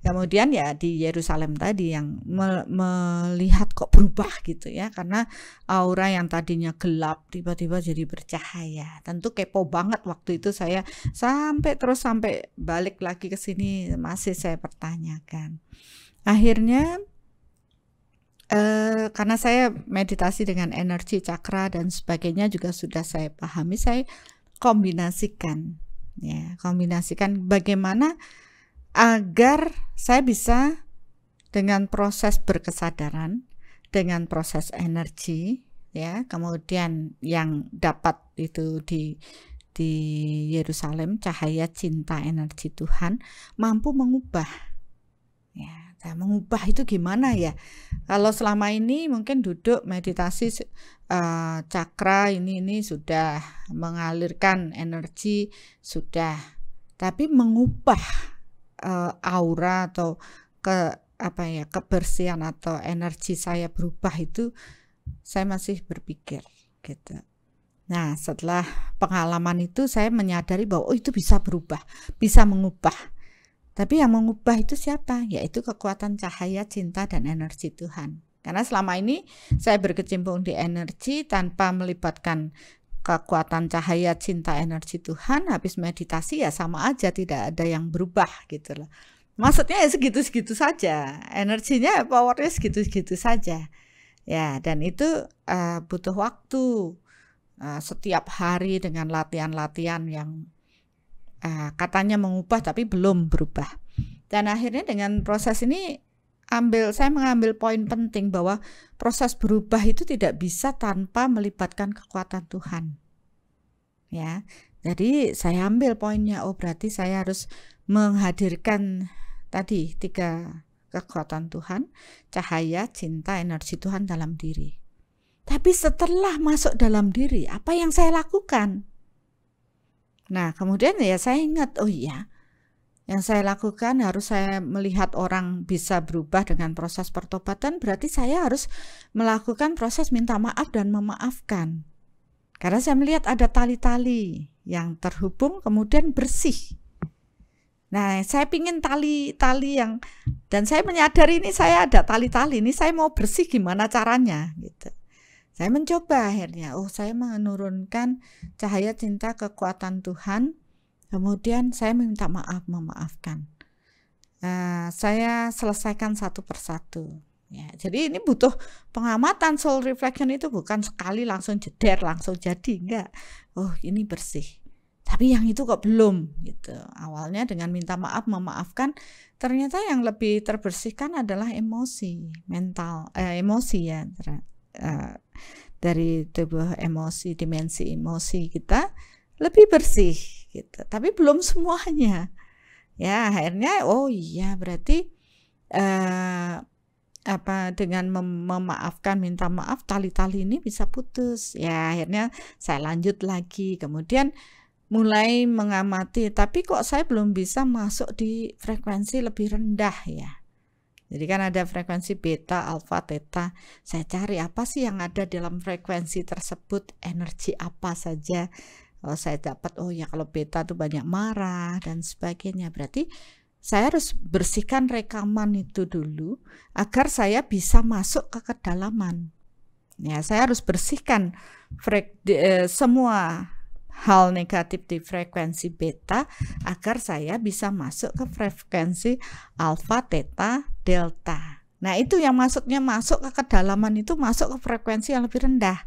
Kemudian ya di Yerusalem tadi yang melihat kok berubah gitu ya, karena aura yang tadinya gelap tiba-tiba jadi bercahaya. Tentu kepo banget waktu itu saya, sampai balik lagi ke sini masih saya pertanyakan. Akhirnya karena saya meditasi dengan energi cakra dan sebagainya juga sudah saya pahami, saya kombinasikan bagaimana agar saya bisa dengan proses berkesadaran, dengan proses energi, ya, kemudian yang dapat itu di Yerusalem, cahaya cinta energi Tuhan, mampu mengubah. Ya, mengubah itu gimana ya? Kalau selama ini mungkin duduk meditasi cakra ini sudah mengalirkan energi sudah, tapi mengubah aura atau kebersihan atau energi saya berubah itu saya masih berpikir gitu. Nah, setelah pengalaman itu saya menyadari bahwa itu bisa berubah, bisa mengubah. Tapi yang mengubah itu siapa? Yaitu kekuatan cahaya cinta dan energi Tuhan. Karena selama ini saya berkecimpung di energi tanpa melibatkan kekuatan cahaya cinta energi Tuhan, habis meditasi ya sama aja, tidak ada yang berubah gitu loh. Maksudnya ya segitu-segitu saja, energinya powernya segitu-segitu saja ya. Dan itu butuh waktu, setiap hari dengan latihan-latihan yang katanya mengubah tapi belum berubah. Dan akhirnya dengan proses ini saya mengambil poin penting bahwa proses berubah itu tidak bisa tanpa melibatkan kekuatan Tuhan. Ya. Jadi saya ambil poinnya, berarti saya harus menghadirkan tadi 3 kekuatan Tuhan, cahaya, cinta, energi Tuhan dalam diri. Tapi setelah masuk dalam diri, apa yang saya lakukan? Nah, kemudian ya saya ingat, yang saya lakukan harus saya melihat orang bisa berubah dengan proses pertobatan, berarti saya harus melakukan proses minta maaf dan memaafkan. Karena saya melihat ada tali-tali yang terhubung kemudian bersih. Nah, saya pingin tali-tali yang, dan saya menyadari ini saya ada tali-tali, ini saya mau bersih gimana caranya gitu. Saya mencoba akhirnya, saya menurunkan cahaya cinta kekuatan Tuhan. Kemudian saya minta maaf, memaafkan. Saya selesaikan satu persatu. Ya, jadi ini butuh pengamatan. Soul reflection itu bukan sekali langsung jeder, langsung jadi, enggak. Ini bersih. Tapi yang itu kok belum gitu. Awalnya dengan minta maaf, memaafkan, ternyata yang lebih terbersihkan adalah emosi, mental, emosi ya. Dari tubuh emosi, dimensi emosi kita lebih bersih gitu. Tapi belum semuanya. Ya, akhirnya berarti dengan memaafkan, minta maaf, tali-tali ini bisa putus. Ya, akhirnya saya lanjut lagi. Kemudian mulai mengamati, tapi kok saya belum bisa masuk di frekuensi lebih rendah ya. Jadi kan ada frekuensi beta, alfa, theta. Saya cari apa sih yang ada dalam frekuensi tersebut, energi apa saja. Saya dapat, kalau beta tuh banyak marah dan sebagainya. Berarti saya harus bersihkan rekaman itu dulu agar saya bisa masuk ke kedalaman. Ya, saya harus bersihkan semua hal negatif di frekuensi beta agar saya bisa masuk ke frekuensi alfa, theta, delta. Nah, itu yang maksudnya masuk ke kedalaman itu masuk ke frekuensi yang lebih rendah.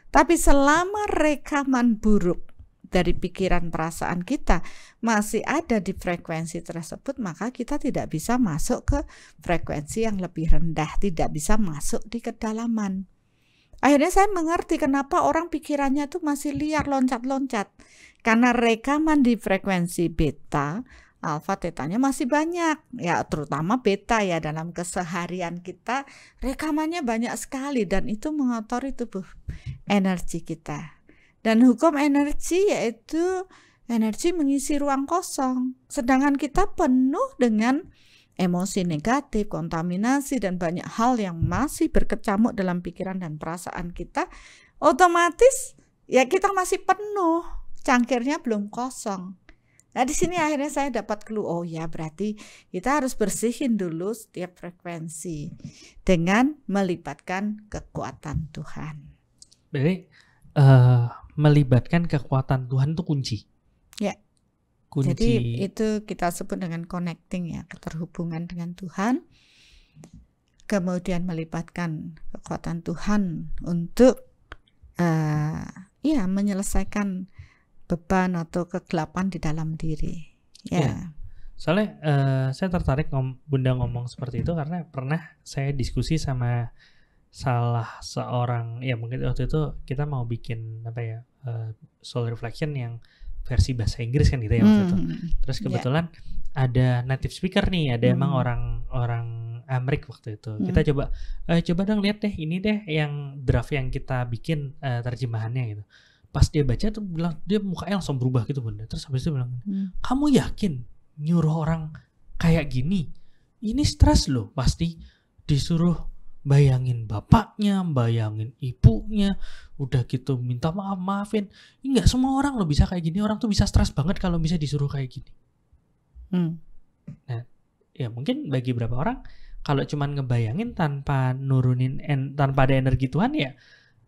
Tapi selama rekaman buruk dari pikiran perasaan kita masih ada di frekuensi tersebut, maka kita tidak bisa masuk ke frekuensi yang lebih rendah, tidak bisa masuk di kedalaman. Akhirnya saya mengerti kenapa orang pikirannya tuh masih liar, loncat-loncat. Karena rekaman di frekuensi beta, alfa, tetanya masih banyak. Ya, terutama beta ya, dalam keseharian kita rekamannya banyak sekali dan itu mengotori tubuh energi kita. Dan hukum energi yaitu energi mengisi ruang kosong. Sedangkan kita penuh dengan emosi negatif, kontaminasi, dan banyak hal yang masih berkecamuk dalam pikiran dan perasaan kita. Otomatis ya kita masih penuh, cangkirnya belum kosong. Nah, di sini akhirnya saya dapat clue, oh ya berarti kita harus bersihin dulu setiap frekuensi dengan melibatkan kekuatan Tuhan. Berarti melibatkan kekuatan Tuhan itu kunci. Ya. Kunci. Jadi itu kita sebut dengan connecting ya, keterhubungan dengan Tuhan. Kemudian melibatkan kekuatan Tuhan untuk menyelesaikan beban atau kegelapan di dalam diri. Ya. Soalnya saya tertarik Bunda ngomong seperti itu karena pernah saya diskusi sama salah seorang, ya mungkin waktu itu kita mau bikin soul reflection yang versi bahasa Inggris kan gitu ya waktu itu. Terus kebetulan ada native speaker nih, ada emang orang Amerik waktu itu. Kita coba dong lihat deh ini deh yang draft yang kita bikin terjemahannya gitu. Pas dia baca tuh bilang, dia mukanya langsung berubah gitu Bunda. Terus habis itu bilang, kamu yakin nyuruh orang kayak gini? Ini stres loh, pasti disuruh bayangin bapaknya, bayangin ibunya, udah gitu minta maafin. Enggak semua orang loh bisa kayak gini. Orang tuh bisa stres banget kalau bisa disuruh kayak gini. Nah, ya mungkin bagi beberapa orang kalau cuman ngebayangin tanpa nurunin tanpa ada energi Tuhan ya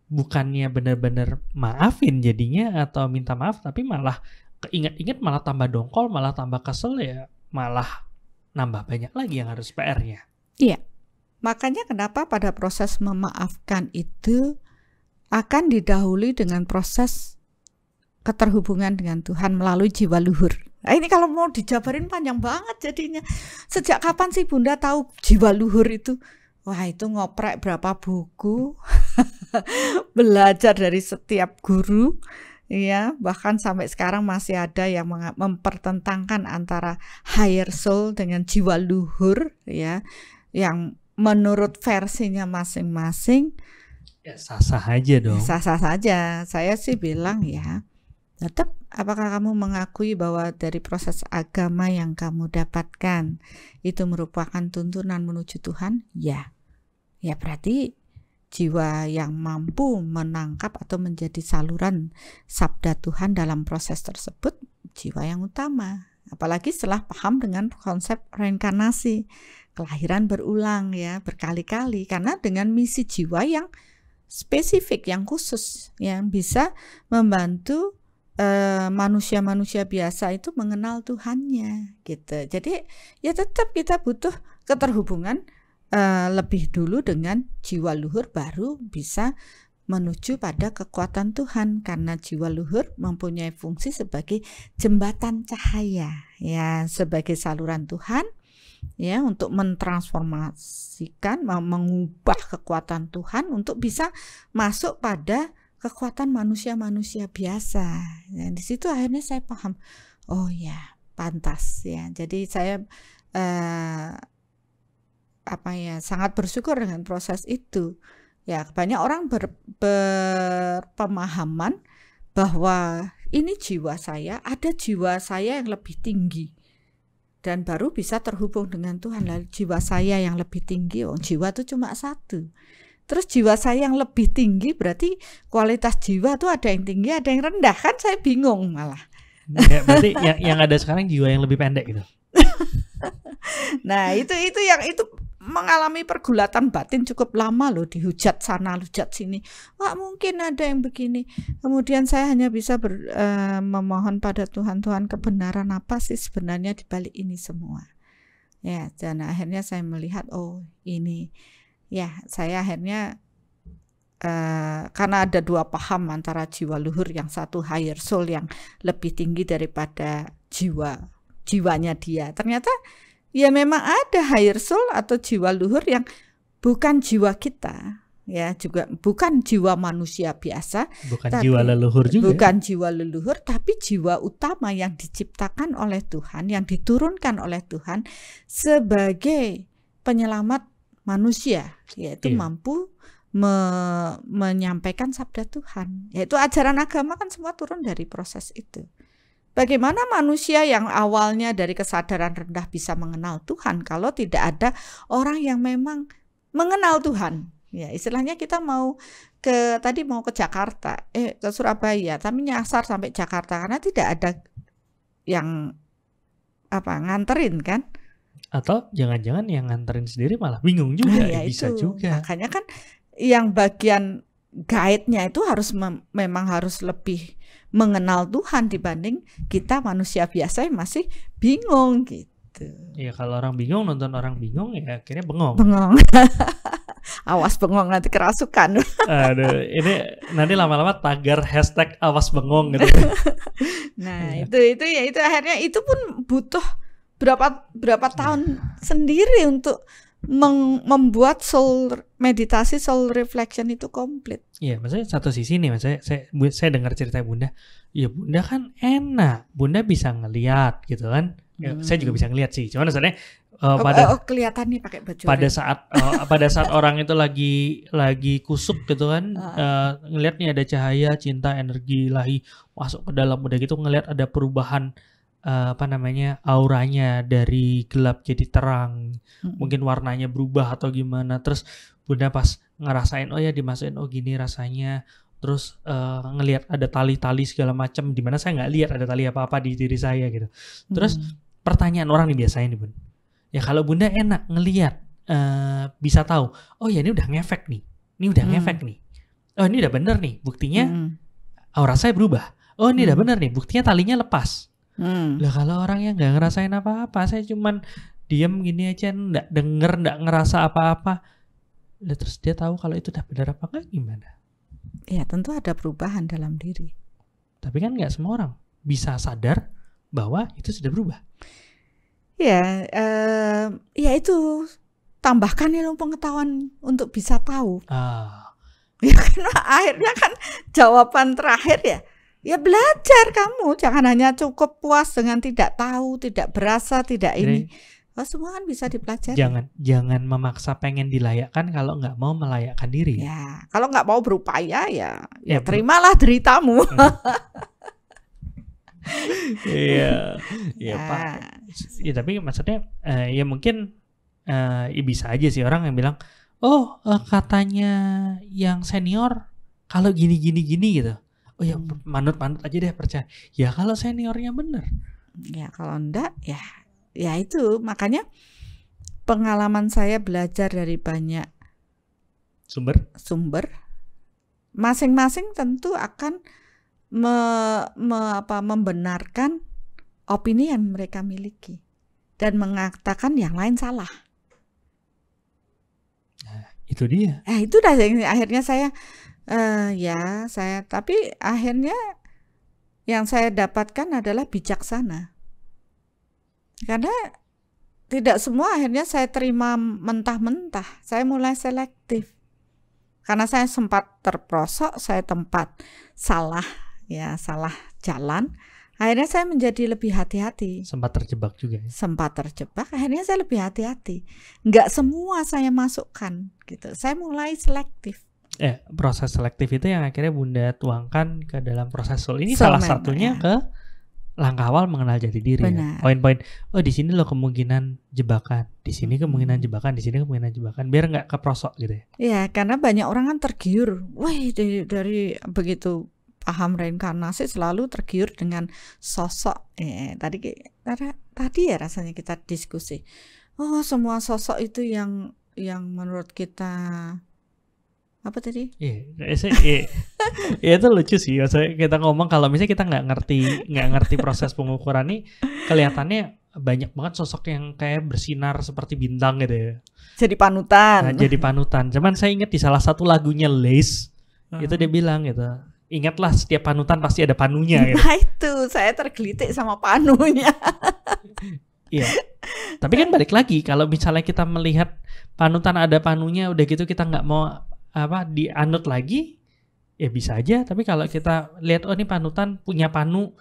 bukannya benar-benar maafin jadinya atau minta maaf, tapi malah keinget-inget malah tambah dongkol, malah tambah kesel, ya malah nambah banyak lagi yang harus PR-nya. Iya. Makanya kenapa pada proses memaafkan itu akan didahului dengan proses keterhubungan dengan Tuhan melalui jiwa luhur. Nah, ini kalau mau dijabarin panjang banget jadinya. Sejak kapan sih Bunda tahu jiwa luhur itu? Wah, itu ngoprek berapa buku, belajar dari setiap guru, ya bahkan sampai sekarang masih ada yang mempertentangkan antara higher soul dengan jiwa luhur, ya, yang menurut versinya masing-masing. Ya sah-sah aja dong. Sah-sah saja. Saya sih bilang ya, tetap apakah kamu mengakui bahwa dari proses agama yang kamu dapatkan itu merupakan tuntunan menuju Tuhan? Ya. Ya berarti jiwa yang mampu menangkap atau menjadi saluran sabda Tuhan dalam proses tersebut jiwa yang utama. Apalagi setelah paham dengan konsep reinkarnasi, kelahiran berulang ya berkali-kali, karena dengan misi jiwa yang spesifik, yang khusus, yang bisa membantu manusia-manusia biasa itu mengenal Tuhannya gitu. Jadi ya tetap kita butuh keterhubungan lebih dulu dengan jiwa luhur, baru bisa menuju pada kekuatan Tuhan, karena jiwa luhur mempunyai fungsi sebagai jembatan cahaya ya, sebagai saluran Tuhan ya, untuk mentransformasikan, mengubah kekuatan Tuhan untuk bisa masuk pada kekuatan manusia-manusia biasa. Dan di situ akhirnya saya paham, oh ya pantas ya. Jadi saya sangat bersyukur dengan proses itu. Ya, banyak orang berpemahaman bahwa ini jiwa saya, ada jiwa saya yang lebih tinggi dan baru bisa terhubung dengan Tuhan. Lalu jiwa saya yang lebih tinggi, jiwa itu cuma satu. Terus jiwa saya yang lebih tinggi berarti kualitas jiwa tuh ada yang tinggi, ada yang rendah, kan saya bingung malah. Ya, berarti yang ada sekarang jiwa yang lebih pendek gitu. Nah, itu mengalami pergulatan batin cukup lama loh, dihujat sana, hujat sini. Wah, mungkin ada yang begini. Kemudian saya hanya bisa memohon pada Tuhan, Tuhan kebenaran apa sih sebenarnya di balik ini semua. Ya, dan akhirnya saya melihat, oh ini. Ya, saya akhirnya karena ada dua paham antara jiwa luhur, yang satu higher soul yang lebih tinggi daripada jiwanya dia. Ternyata ya memang ada higher soul atau jiwa luhur yang bukan jiwa kita, ya juga bukan jiwa manusia biasa, bukan jiwa leluhur juga. Bukan jiwa leluhur, tapi jiwa utama yang diciptakan oleh Tuhan, yang diturunkan oleh Tuhan sebagai penyelamat manusia, yaitu mampu menyampaikan sabda Tuhan. Yaitu ajaran agama kan semua turun dari proses itu. Bagaimana manusia yang awalnya dari kesadaran rendah bisa mengenal Tuhan kalau tidak ada orang yang memang mengenal Tuhan? Ya, istilahnya kita mau ke Jakarta, ke Surabaya, tapi nyasar sampai Jakarta karena tidak ada yang nganterin kan? Atau jangan-jangan yang nganterin sendiri malah bingung juga, Ya bisa itu. juga. Makanya kan yang bagian guide-nya itu harus memang harus lebih mengenal Tuhan dibanding kita manusia biasa yang masih bingung gitu. Ya kalau orang bingung nonton orang bingung ya akhirnya bengong. Bengong. Awas bengong nanti kerasukan. Aduh, ini nanti lama-lama tagar hashtag awas bengong gitu. Nah, itu akhirnya itu pun butuh berapa tahun sendiri untuk membuat meditasi soul reflection itu komplit. Iya, maksudnya satu sisi nih, maksudnya saya dengar cerita Bunda, ya Bunda kan enak, Bunda bisa ngelihat gitu kan. Ya, saya juga bisa ngelihat sih, cuman maksudnya kelihatan nih pakai baju. Pada saat orang itu lagi kusuk gitu kan, ngelihat nih ada cahaya, cinta, energi ilahi masuk ke dalam, udah gitu ngelihat ada perubahan auranya dari gelap jadi terang, mungkin warnanya berubah atau gimana, terus Bunda pas ngerasain oh ya dimasukin oh gini rasanya, terus ngelihat ada tali-tali segala macam, dimana saya nggak lihat ada tali apa-apa di diri saya gitu. Terus pertanyaan orang nih biasanya nih Bun, ya kalau Bunda enak ngelihat bisa tahu oh ya ini udah ngefek nih, ini udah ngefek nih, oh ini udah bener nih buktinya aura saya berubah, oh ini udah bener nih buktinya talinya lepas. Lah kalau orang yang nggak ngerasain apa-apa, saya cuman diem gini aja, nggak denger, nggak ngerasa apa-apa, lah terus dia tahu kalau itu udah benar apa enggak gimana? Ya tentu ada perubahan dalam diri. Tapi kan nggak semua orang bisa sadar bahwa itu sudah berubah. Ya, ya itu tambahkan ilmu pengetahuan untuk bisa tahu. Ya karena akhirnya kan jawaban terakhir ya belajar kamu, jangan hanya cukup puas dengan tidak tahu, tidak berasa, tidak ini. Semua kan bisa dipelajari. Jangan memaksa pengen dilayakkan kalau nggak mau melayakkan diri. Ya, kalau nggak mau berupaya ya terimalah deritamu. Iya, Pak. Ya tapi maksudnya ya mungkin ya bisa aja sih orang yang bilang, katanya yang senior kalau gini gitu. Oh ya manut aja deh percaya. Ya kalau seniornya bener. Ya kalau enggak ya itu makanya pengalaman saya belajar dari banyak sumber masing-masing tentu akan membenarkan opini yang mereka miliki dan mengatakan yang lain salah. Nah, itu dia. Itu dah akhirnya saya tapi akhirnya yang saya dapatkan adalah bijaksana. Karena tidak semua akhirnya saya terima mentah-mentah. Saya mulai selektif. Karena saya sempat terperosok, saya salah jalan. Akhirnya saya menjadi lebih hati-hati. Sempat terjebak juga ya? Sempat terjebak, akhirnya saya lebih hati-hati. Nggak semua saya masukkan gitu. Saya mulai selektif. Proses selektif itu yang akhirnya Bunda tuangkan ke dalam proses soul. Ini salah satunya ke langkah awal mengenal jati diri. Ya. Poin-poin, di sini loh kemungkinan jebakan, di sini kemungkinan jebakan, di sini kemungkinan jebakan, biar nggak keprosok gitu ya. Iya, karena banyak orang kan tergiur. Dari begitu paham reinkarnasi selalu tergiur dengan sosok. Tadi ya rasanya kita diskusi. Semua sosok itu yang menurut kita apa tadi? Itu lucu sih. Maksudnya kita ngomong kalau misalnya kita nggak ngerti proses pengukuran ini, kelihatannya banyak banget sosok yang kayak bersinar seperti bintang gitu ya. Jadi panutan. Jadi panutan. Cuman saya ingat di salah satu lagunya Lace, itu dia bilang gitu, ingatlah setiap panutan pasti ada panunya. Gitu. Nah itu saya tergelitik sama panunya. Iya. Tapi kan balik lagi, kalau misalnya kita melihat panutan ada panunya, udah gitu kita nggak mau dianut lagi, ya bisa aja. Tapi kalau kita lihat ini panutan punya panu,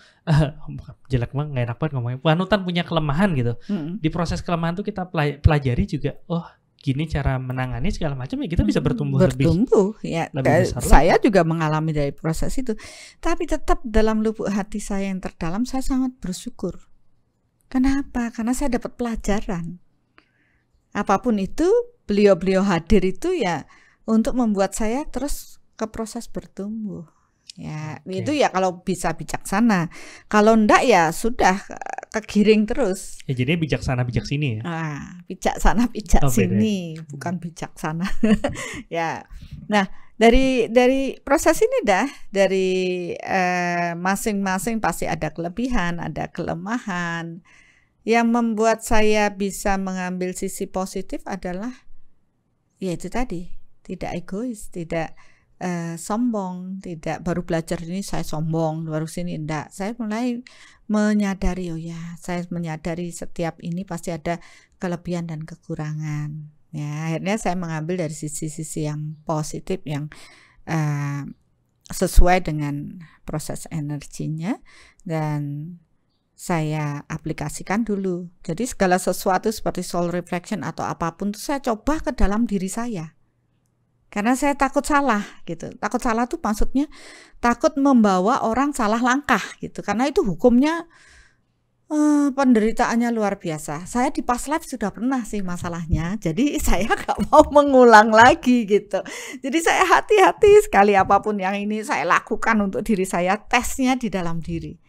jelek banget, nggak enak banget ngomongnya. Panutan punya kelemahan gitu. Di proses kelemahan tuh kita pelajari juga. Gini cara menangani segala macam ya kita bisa bertumbuh lebih besar. Saya juga mengalami dari proses itu. Tapi tetap dalam lubuk hati saya yang terdalam saya sangat bersyukur. Kenapa? Karena saya dapat pelajaran. Apapun itu, beliau hadir itu ya untuk membuat saya terus ke proses bertumbuh. Ya, Oke. itu ya kalau bisa bijaksana. Kalau enggak ya sudah kegiring terus. Ya jadi bijaksana bijak sini ya. Bijak sana bijak Oh, beda. sini, bukan bijaksana. Ya. Nah, dari proses ini dari masing-masing pasti ada kelebihan, ada kelemahan. Yang membuat saya bisa mengambil sisi positif adalah ya itu tadi, tidak egois, tidak sombong, tidak baru belajar ini saya sombong, baru sini enggak. Saya mulai menyadari, oh ya, saya menyadari setiap ini pasti ada kelebihan dan kekurangan. Ya, akhirnya saya mengambil dari sisi-sisi yang positif yang sesuai dengan proses energinya dan saya aplikasikan dulu. Jadi segala sesuatu seperti soul reflection atau apapun itu saya coba ke dalam diri saya. Karena saya takut salah gitu. Takut salah tuh maksudnya takut membawa orang salah langkah gitu. Karena itu hukumnya penderitaannya luar biasa. Saya di past life sudah pernah sih masalahnya. Jadi saya gak mau mengulang lagi gitu. Jadi saya hati-hati sekali apapun yang ini saya lakukan untuk diri saya. Tesnya di dalam diri.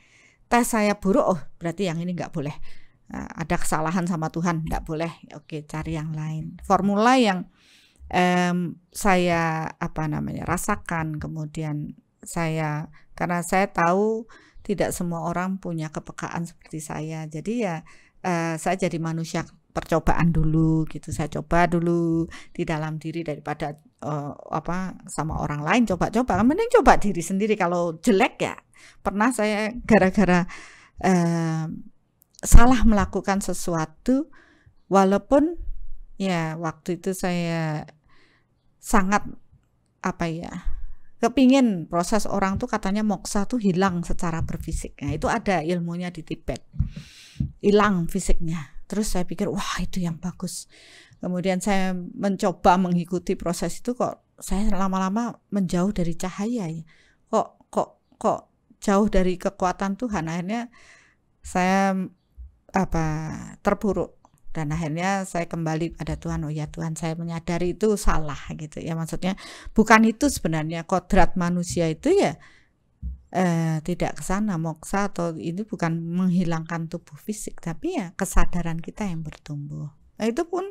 Tes saya buruk, oh berarti yang ini gak boleh. Ada kesalahan sama Tuhan, gak boleh. Oke, cari yang lain. Formula yang saya rasakan, kemudian karena saya tahu tidak semua orang punya kepekaan seperti saya, jadi ya saya jadi manusia percobaan dulu gitu. Saya coba dulu di dalam diri daripada sama orang lain coba-coba, mending coba diri sendiri. Kalau jelek ya pernah saya gara-gara salah melakukan sesuatu, walaupun ya waktu itu saya sangat kepingin proses orang tuh katanya moksa tuh hilang secara berfisik. Nah itu ada ilmunya di Tibet, hilang fisiknya. Terus saya pikir wah itu yang bagus. Kemudian saya mencoba mengikuti proses itu, kok saya lama-lama menjauh dari cahaya ya. Kok jauh dari kekuatan Tuhan. Akhirnya saya terpuruk. Dan akhirnya saya kembali pada Tuhan. Oh ya Tuhan, saya menyadari itu salah gitu ya. Maksudnya bukan itu sebenarnya kodrat manusia itu ya tidak ke sana moksa atau ini bukan menghilangkan tubuh fisik, tapi ya kesadaran kita yang bertumbuh. Nah itu pun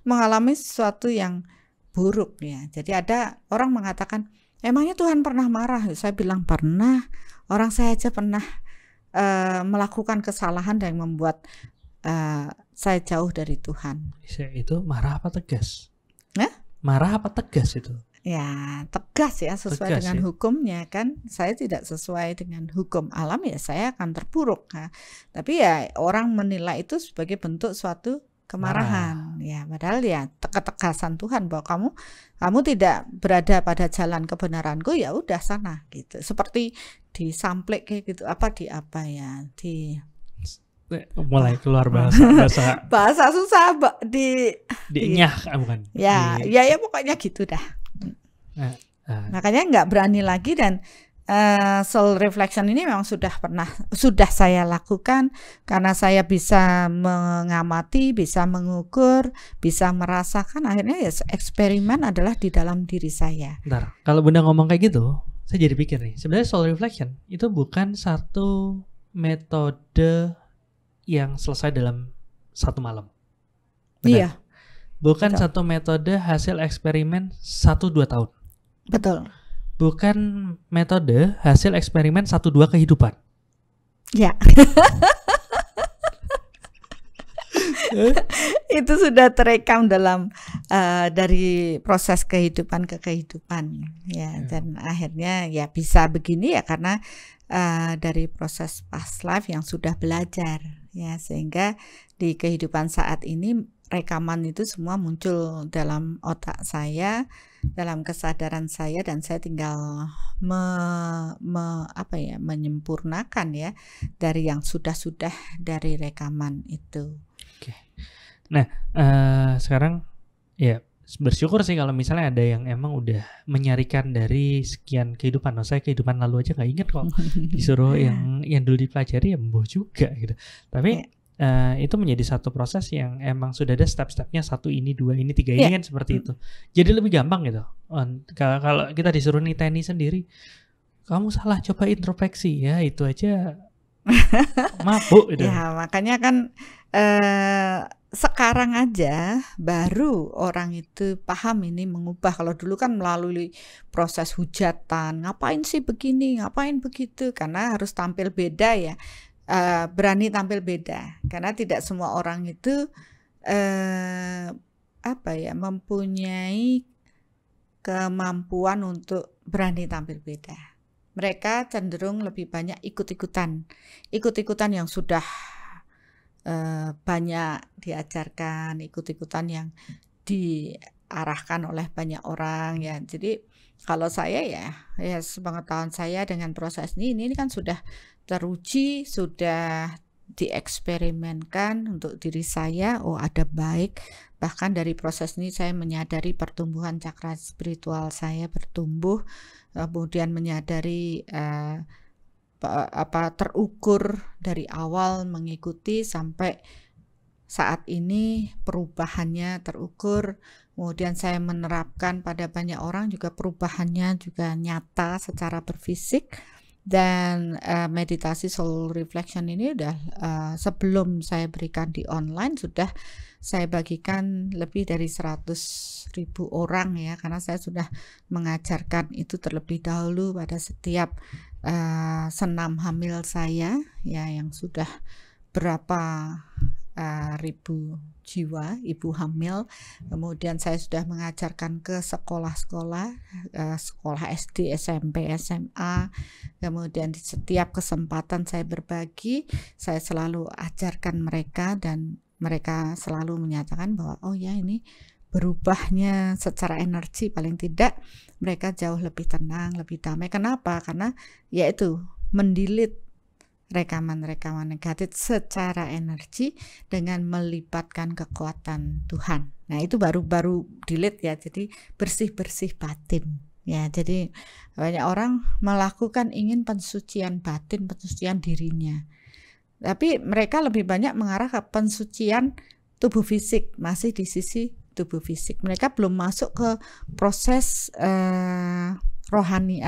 mengalami sesuatu yang buruk ya. Jadi ada orang mengatakan, emangnya Tuhan pernah marah? Saya bilang pernah. Orang saya aja pernah melakukan kesalahan yang membuat saya jauh dari Tuhan. Itu marah apa tegas? Marah apa tegas itu? Ya tegas ya, sesuai tegas, dengan ya? Hukumnya kan. Saya tidak sesuai dengan hukum alam ya saya akan terpuruk. Tapi ya orang menilai itu sebagai bentuk suatu kemarahan. Ya padahal ya ketegasan Tuhan bahwa kamu tidak berada pada jalan kebenaranku, ya udah sana gitu. Seperti disamplek kayak gitu, mulai keluar bahasa susah dinyah bukan? Ya pokoknya gitu dah. Makanya nggak berani lagi. Dan soul reflection ini memang sudah saya lakukan karena saya bisa mengamati, bisa mengukur, bisa merasakan. Akhirnya ya eksperimen adalah di dalam diri saya. Bentar, kalau Bunda ngomong kayak gitu, saya jadi pikir nih, sebenarnya soul reflection itu bukan satu metode yang selesai dalam satu malam. Benar? Iya. Bukan betul. satu metode hasil eksperimen 1-2 tahun. Betul. Bukan metode hasil eksperimen 1-2 kehidupan. Ya. Itu sudah terekam dalam dari proses kehidupan ke kehidupan ya. Dan akhirnya ya bisa begini ya karena dari proses past life yang sudah belajar ya, sehingga di kehidupan saat ini rekaman itu semua muncul dalam otak saya, dalam kesadaran saya, dan saya tinggal menyempurnakan ya dari yang sudah dari rekaman itu. Oke. Nah, sekarang ya bersyukur sih kalau misalnya ada yang emang udah menyarikan dari sekian kehidupan. Saya kehidupan lalu aja nggak inget kok. Disuruh yang dulu dipelajari ya embuh juga gitu. Tapi itu menjadi satu proses yang emang sudah ada step-stepnya, 1 ini, 2 ini, 3 ini kan seperti itu. Jadi lebih gampang gitu. Kalau kita disuruh niteni sendiri, kamu salah, coba introspeksi ya, itu aja mabuk itu. Ya, makanya kan sekarang aja baru orang itu paham ini mengubah. Kalau dulu kan melalui proses hujatan, ngapain sih begini, ngapain begitu, karena harus tampil beda ya, berani tampil beda, karena tidak semua orang itu mempunyai kemampuan untuk berani tampil beda. Mereka cenderung lebih banyak ikut-ikutan yang sudah banyak diajarkan, ikut-ikutan yang diarahkan oleh banyak orang ya. Jadi kalau saya ya sepengetahuan saya dengan proses ini kan sudah teruji, sudah dieksperimenkan untuk diri saya. Oh, ada baik. Bahkan dari proses ini saya menyadari pertumbuhan cakra spiritual saya bertumbuh, kemudian menyadari terukur dari awal mengikuti sampai saat ini perubahannya terukur. Kemudian saya menerapkan pada banyak orang juga, perubahannya juga nyata secara berfisik. Dan meditasi soul reflection ini udah sebelum saya berikan di online sudah saya bagikan lebih dari 100.000 orang ya, karena saya sudah mengajarkan itu terlebih dahulu pada setiap senam hamil saya ya, yang sudah berapa ribu jiwa ibu hamil. Kemudian saya sudah mengajarkan ke sekolah-sekolah, sekolah SD, SMP, SMA. Kemudian di setiap kesempatan saya berbagi, saya selalu ajarkan mereka, dan mereka selalu menyatakan bahwa oh ya, ini berubahnya secara energi, paling tidak mereka jauh lebih tenang, lebih damai. Kenapa? Karena yaitu mendilit rekaman-rekaman negatif secara energi dengan melibatkan kekuatan Tuhan. Nah, itu baru delete ya, jadi bersih-bersih batin ya. Jadi banyak orang melakukan ingin pensucian batin, pensucian dirinya, tapi mereka lebih banyak mengarah ke pensucian tubuh fisik, masih di sisi tubuh fisik. Mereka belum masuk ke proses rohani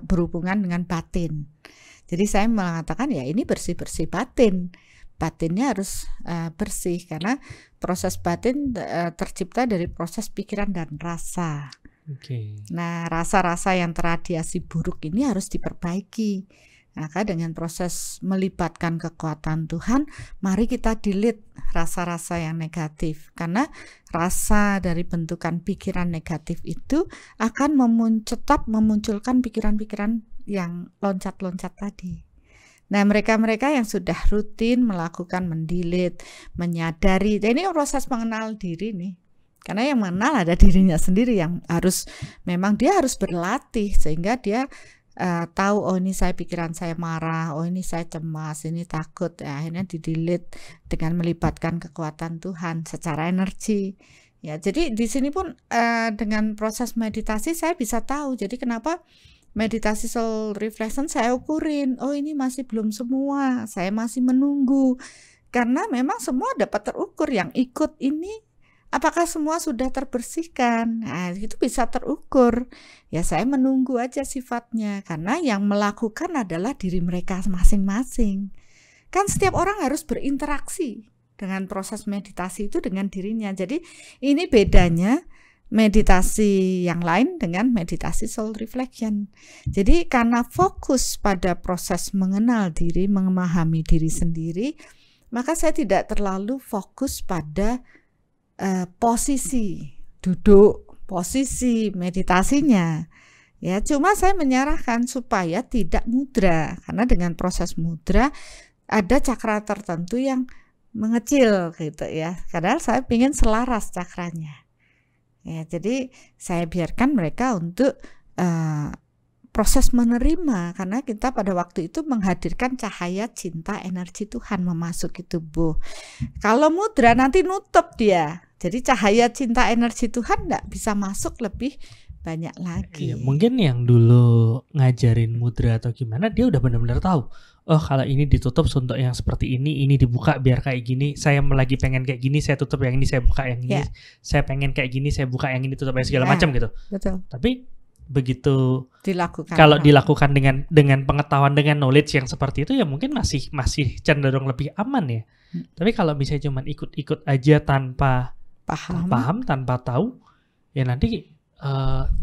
berhubungan dengan batin. Jadi saya mengatakan ya, ini bersih-bersih batin. Batinnya harus bersih, karena proses batin tercipta dari proses pikiran dan rasa. Nah, rasa-rasa yang terradiasi buruk ini harus diperbaiki. Maka dengan proses melibatkan kekuatan Tuhan, mari kita delete rasa-rasa yang negatif. Karena rasa dari bentukan pikiran negatif itu akan tetap memunculkan pikiran-pikiran yang loncat-loncat tadi. Nah, mereka-mereka yang sudah rutin melakukan mendelete, menyadari, dan ini proses mengenal diri nih. Karena yang mengenal ada dirinya sendiri, yang harus, memang dia harus berlatih sehingga dia tahu, oh ini pikiran saya marah, oh ini saya cemas, ini takut, ya, akhirnya di-delete dengan melibatkan kekuatan Tuhan secara energi. Ya, jadi di sini pun dengan proses meditasi saya bisa tahu. Jadi kenapa meditasi soul reflection saya ukurin, oh ini masih belum semua, saya masih menunggu. Karena memang semua dapat terukur, yang ikut ini apakah semua sudah terbersihkan? Nah, itu bisa terukur. Ya, saya menunggu aja sifatnya, karena yang melakukan adalah diri mereka masing-masing. Kan setiap orang harus berinteraksi dengan proses meditasi itu dengan dirinya. Jadi ini bedanya meditasi yang lain dengan meditasi soul reflection. Jadi karena fokus pada proses mengenal diri, memahami diri sendiri, maka saya tidak terlalu fokus pada posisi duduk, posisi meditasinya. Ya, cuma saya menyarankan supaya tidak mudra, karena dengan proses mudra ada cakra tertentu yang mengecil gitu ya. Padahal saya ingin selaras cakranya. Ya, jadi saya biarkan mereka untuk proses menerima, karena kita pada waktu itu menghadirkan cahaya cinta energi Tuhan memasuki tubuh. Kalau mudra nanti nutup dia. Jadi cahaya cinta energi Tuhan enggak bisa masuk lebih banyak lagi. Ya, mungkin yang dulu ngajarin mudra atau gimana, dia udah benar-benar tahu. Oh, kalau ini ditutup untuk yang seperti ini dibuka biar kayak gini. Saya lagi pengen kayak gini, saya tutup yang ini, saya buka yang ini. Saya pengen kayak gini, saya buka yang ini, tutup yang segala macam gitu. Betul. Tapi begitu dilakukan. Kalau dilakukan dengan pengetahuan, dengan knowledge yang seperti itu ya mungkin masih cenderung lebih aman ya. Tapi kalau misalnya cuma ikut-ikut aja tanpa paham, tanpa tahu, ya nanti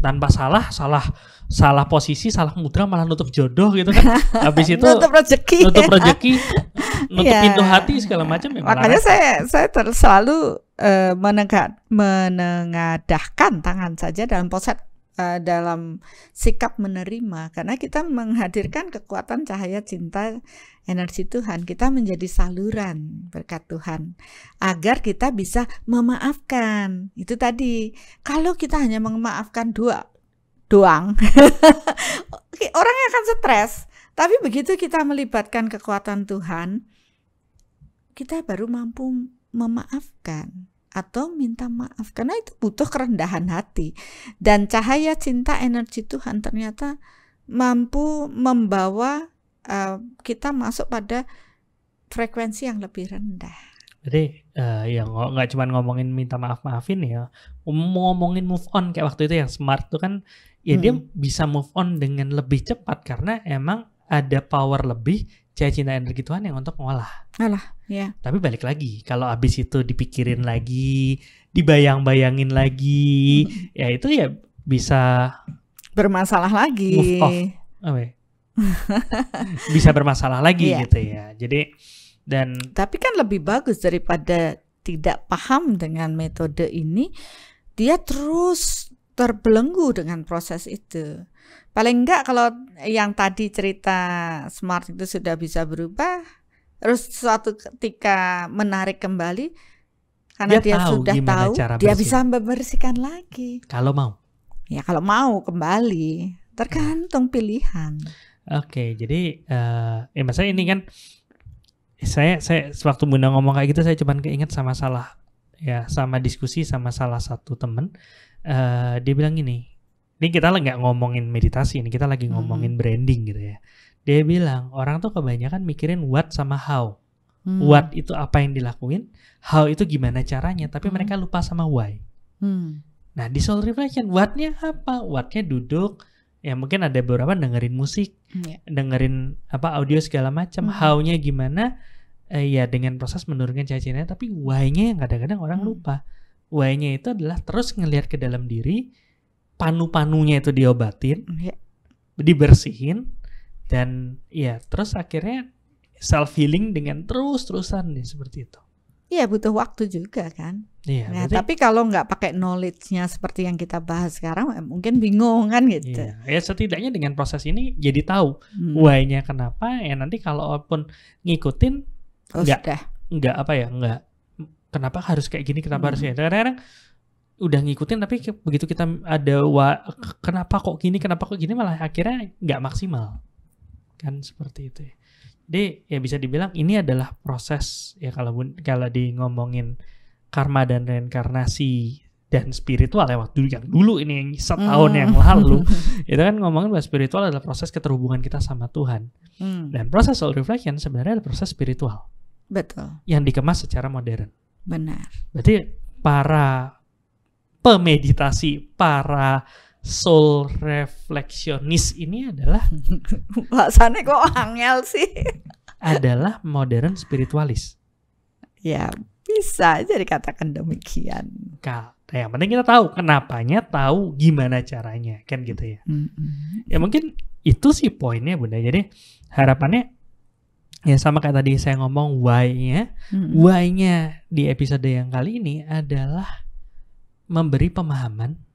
tanpa salah posisi, salah mudra malah nutup jodoh gitu kan. Habis itu nutup rezeki, nutup pintu hati segala macam. Ya makanya saya selalu menengadahkan tangan saja dalam sikap menerima, karena kita menghadirkan kekuatan cahaya cinta energi Tuhan, kita menjadi saluran berkat Tuhan agar kita bisa memaafkan. Itu tadi, kalau kita hanya memaafkan doang orangnya akan stres. Tapi begitu kita melibatkan kekuatan Tuhan, kita baru mampu memaafkan atau minta maaf, karena itu butuh kerendahan hati. Dan cahaya cinta energi Tuhan ternyata mampu membawa kita masuk pada frekuensi yang lebih rendah. Jadi ya nggak cuma ngomongin minta maafin ya, ngomongin move on kayak waktu itu yang Smart tuh kan, ya dia bisa move on dengan lebih cepat karena emang ada power lebih cahaya cinta energi Tuhan yang untuk ngolah. Ya. Tapi balik lagi, kalau abis itu dipikirin lagi, dibayang-bayangin lagi, ya itu ya bisa bermasalah lagi. Move off. Bisa bermasalah lagi gitu ya. Jadi tapi kan lebih bagus daripada tidak paham dengan metode ini, dia terus terbelenggu dengan proses itu. Paling enggak kalau yang tadi cerita Smart itu sudah bisa berubah, terus suatu ketika menarik kembali karena dia sudah tahu, dia bisa membersihkan lagi. Kalau mau. Ya kalau mau kembali, tergantung pilihan. Oke, jadi maksudnya ini kan saya waktu Bunda ngomong kayak gitu, saya cuma keinget sama diskusi sama salah satu temen. Dia bilang gini, ini kita nggak ngomongin meditasi, ini kita lagi ngomongin branding gitu ya. Dia bilang orang tuh kebanyakan mikirin what sama how. What itu apa yang dilakuin, how itu gimana caranya, tapi mereka lupa sama why. Nah di soul reflection, what-nya apa? What-nya duduk, ya mungkin ada beberapa dengerin musik, dengerin audio segala macam. How-nya gimana? Ya dengan proses menurunkan cahaya cinta, tapi why-nya yang kadang-kadang orang lupa. Why-nya itu adalah terus ngelihat ke dalam diri, panu-panunya itu diobatin, dibersihin, dan ya terus akhirnya self healing dengan terus-terusan nih seperti itu. Iya, butuh waktu juga kan. Iya. Nah, tapi kalau nggak pakai knowledge-nya seperti yang kita bahas sekarang, mungkin bingung kan gitu. Iya. Ya setidaknya dengan proses ini jadi tahu why-nya kenapa. Ya nanti kalaupun ngikutin nggak kenapa harus kayak gini, kenapa harus kayak kadang-kadang udah ngikutin tapi begitu kita ada kenapa kok gini malah akhirnya nggak maksimal kan, seperti itu ya. Jadi ya bisa dibilang ini adalah proses ya, kalau di ngomongin karma dan reinkarnasi dan spiritual ya, waktu yang dulu ini yang setahun yang lalu itu kan ngomongin bahwa spiritual adalah proses keterhubungan kita sama Tuhan. Dan proses soul reflection sebenarnya adalah proses spiritual. Betul. Yang dikemas secara modern. Benar. Berarti para pemeditasi, para soul refleksionis ini adalah bahasanya kok angel sih, adalah modern spiritualis. Ya bisa aja dikatakan demikian. Yang penting kita tahu kenapanya, tahu gimana caranya, kan gitu ya. Ya mungkin itu sih poinnya Bunda. Jadi harapannya ya sama kayak tadi saya ngomong why-nya. Why-nya di episode yang kali ini adalah memberi pemahaman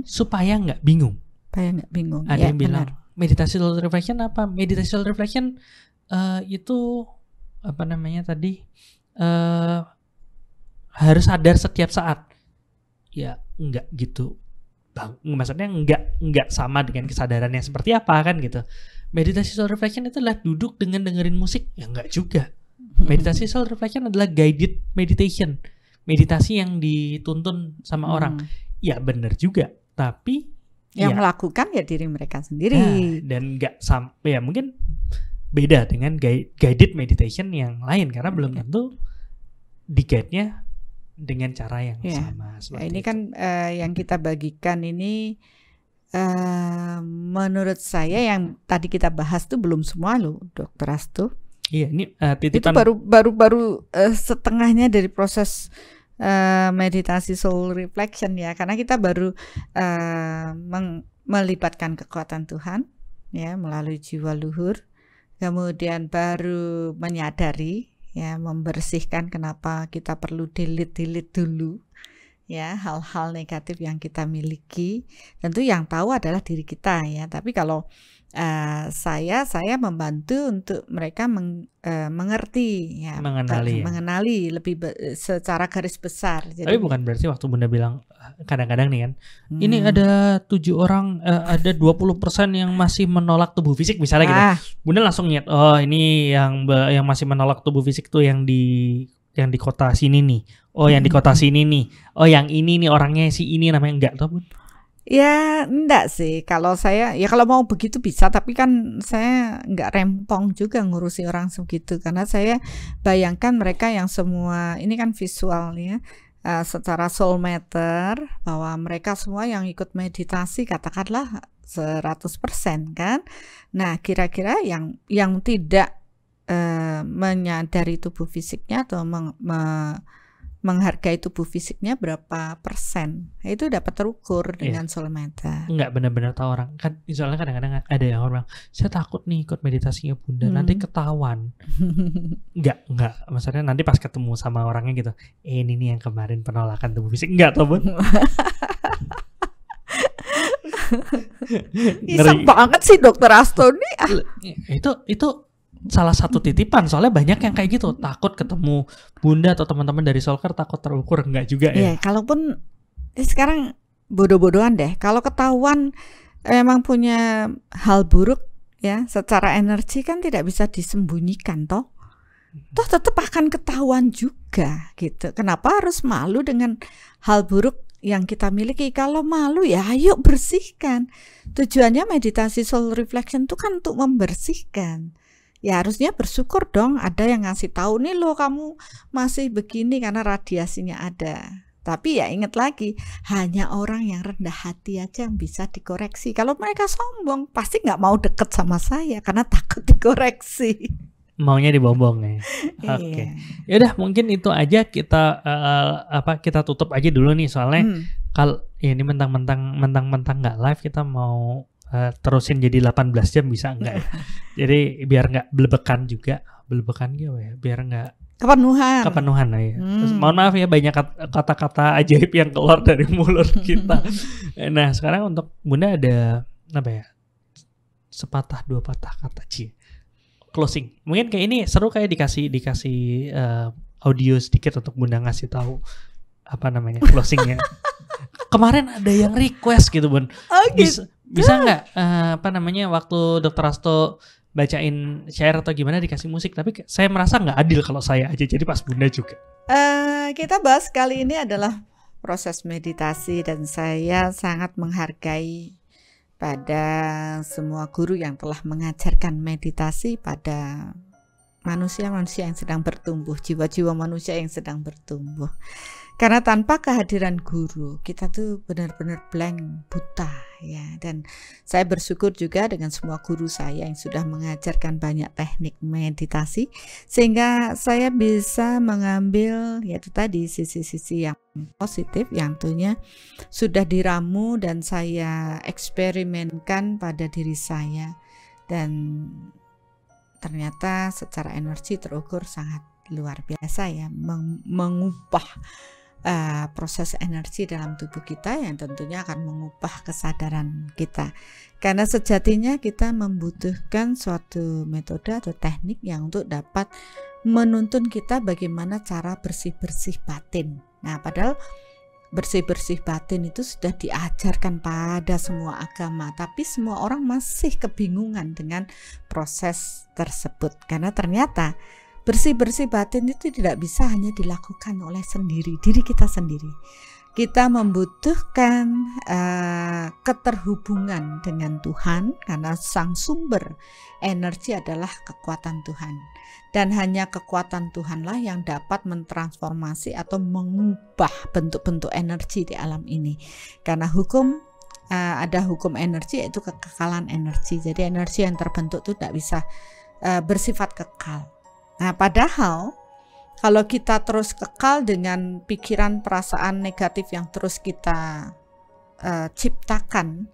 supaya nggak bingung. Ada yang bilang meditasi soul reflection apa? Meditasi soul reflection itu apa namanya tadi? Harus sadar setiap saat. Ya nggak gitu, Bang. Maksudnya nggak sama dengan kesadarannya seperti apa kan gitu. Meditasi soul reflection itu adalah duduk dengan dengerin musik, ya nggak juga. Meditasi soul reflection adalah guided meditation. Meditasi yang dituntun sama orang. Ya benar juga, tapi yang melakukan ya diri mereka sendiri. Nah, dan nggak sampai ya mungkin beda dengan guided meditation yang lain karena belum tentu di guide-nya dengan cara yang sama. Ini kan yang kita bagikan ini menurut saya yang tadi kita bahas tuh belum semua loh, Dr. Asto. Iya, ini Itu titipan. baru setengahnya dari proses meditasi soul reflection ya, karena kita baru melibatkan kekuatan Tuhan ya melalui jiwa luhur, kemudian baru menyadari ya, membersihkan kenapa kita perlu delete dulu ya hal-hal negatif yang kita miliki. Tentu yang tahu adalah diri kita ya, tapi kalau saya membantu untuk mereka mengerti ya, mengenali lebih secara garis besar. Jadi, tapi bukan berarti waktu Bunda bilang kadang-kadang nih kan, ini ada 7 orang, ada 20% yang masih menolak tubuh fisik misalnya gitu. Bunda langsung niat, oh ini yang masih menolak tubuh fisik tuh yang di kota sini nih. Oh yang di kota sini nih. Oh yang ini nih orangnya si ini namanya, enggak tuh Bun? Ya enggak sih, kalau saya ya kalau mau begitu bisa, tapi kan saya enggak rempong juga ngurusi orang segitu, karena saya bayangkan mereka yang semua ini kan visual ya, secara soul matter, bahwa mereka semua yang ikut meditasi katakanlah 100% kan. Nah kira-kira yang tidak menyadari tubuh fisiknya atau menghargai tubuh fisiknya berapa persen, itu dapat terukur dengan soul matter. Enggak benar-benar tahu orang kan, soalnya kadang-kadang ada yang orang, saya takut nih ikut meditasinya Bunda nanti ketahuan. enggak maksudnya nanti pas ketemu sama orangnya gitu, ini nih yang kemarin penolakan tubuh fisik, enggak tau Bun. Iseng banget sih Dr. Asto nih. Itu salah satu titipan, soalnya banyak yang kayak gitu, takut ketemu Bunda atau teman-teman dari Soulcare, takut terukur. Enggak juga ya. Kalaupun sekarang bodoh-bodohan deh, kalau ketahuan emang punya hal buruk ya secara energi kan tidak bisa disembunyikan toh tetap akan ketahuan juga gitu. Kenapa harus malu dengan hal buruk yang kita miliki? Kalau malu ya ayo bersihkan. Tujuannya meditasi soul reflection itu kan untuk membersihkan. Ya harusnya bersyukur dong, ada yang ngasih tahu nih loh kamu masih begini karena radiasinya ada. Tapi ya ingat lagi, hanya orang yang rendah hati aja yang bisa dikoreksi. Kalau mereka sombong pasti nggak mau deket sama saya karena takut dikoreksi. Maunya dibombong ya. Oke. Yaudah mungkin itu aja, kita kita tutup aja dulu nih, soalnya kalau ini mentang-mentang nggak live, kita mau terusin jadi 18 jam bisa enggak ya? Jadi biar nggak belebekan juga. Belebekan gitu ya, biar nggak kepenuhan lah ya. Terus, mohon maaf ya banyak kata-kata ajaib yang keluar dari mulut kita. Nah sekarang untuk Bunda ada apa ya, sepatah dua patah kata closing. Mungkin kayak ini seru, kayak dikasih audio sedikit untuk Bunda ngasih tahu apa namanya closingnya. Kemarin ada yang request gitu Bun. Bisa nggak waktu Dr. Asto bacain share atau gimana dikasih musik, tapi saya merasa nggak adil kalau saya aja, jadi pas Bunda juga. Kita bahas kali ini adalah proses meditasi, dan saya sangat menghargai pada semua guru yang telah mengajarkan meditasi pada manusia-manusia yang sedang bertumbuh, jiwa-jiwa manusia yang sedang bertumbuh. Karena tanpa kehadiran guru, kita tuh benar-benar blank, buta ya. Dan saya bersyukur juga dengan semua guru saya yang sudah mengajarkan banyak teknik meditasi, sehingga saya bisa mengambil yaitu tadi sisi-sisi yang positif yang tentunya sudah diramu dan saya eksperimenkan pada diri saya, dan ternyata secara energi terukur sangat luar biasa ya, mengubah proses energi dalam tubuh kita yang tentunya akan mengubah kesadaran kita. Karena sejatinya kita membutuhkan suatu metode atau teknik yang untuk dapat menuntun kita bagaimana cara bersih-bersih batin. Nah, padahal bersih-bersih batin itu sudah diajarkan pada semua agama, tapi semua orang masih kebingungan dengan proses tersebut. Karena ternyata bersih-bersih batin itu tidak bisa hanya dilakukan oleh diri kita sendiri. Kita membutuhkan keterhubungan dengan Tuhan, karena sang sumber energi adalah kekuatan Tuhan. Dan hanya kekuatan Tuhanlah yang dapat mentransformasi atau mengubah bentuk-bentuk energi di alam ini. Karena hukum ada hukum energi, yaitu kekekalan energi. Jadi energi yang terbentuk itu tidak bisa bersifat kekal. Nah, padahal kalau kita terus kekal dengan pikiran perasaan negatif yang terus kita ciptakan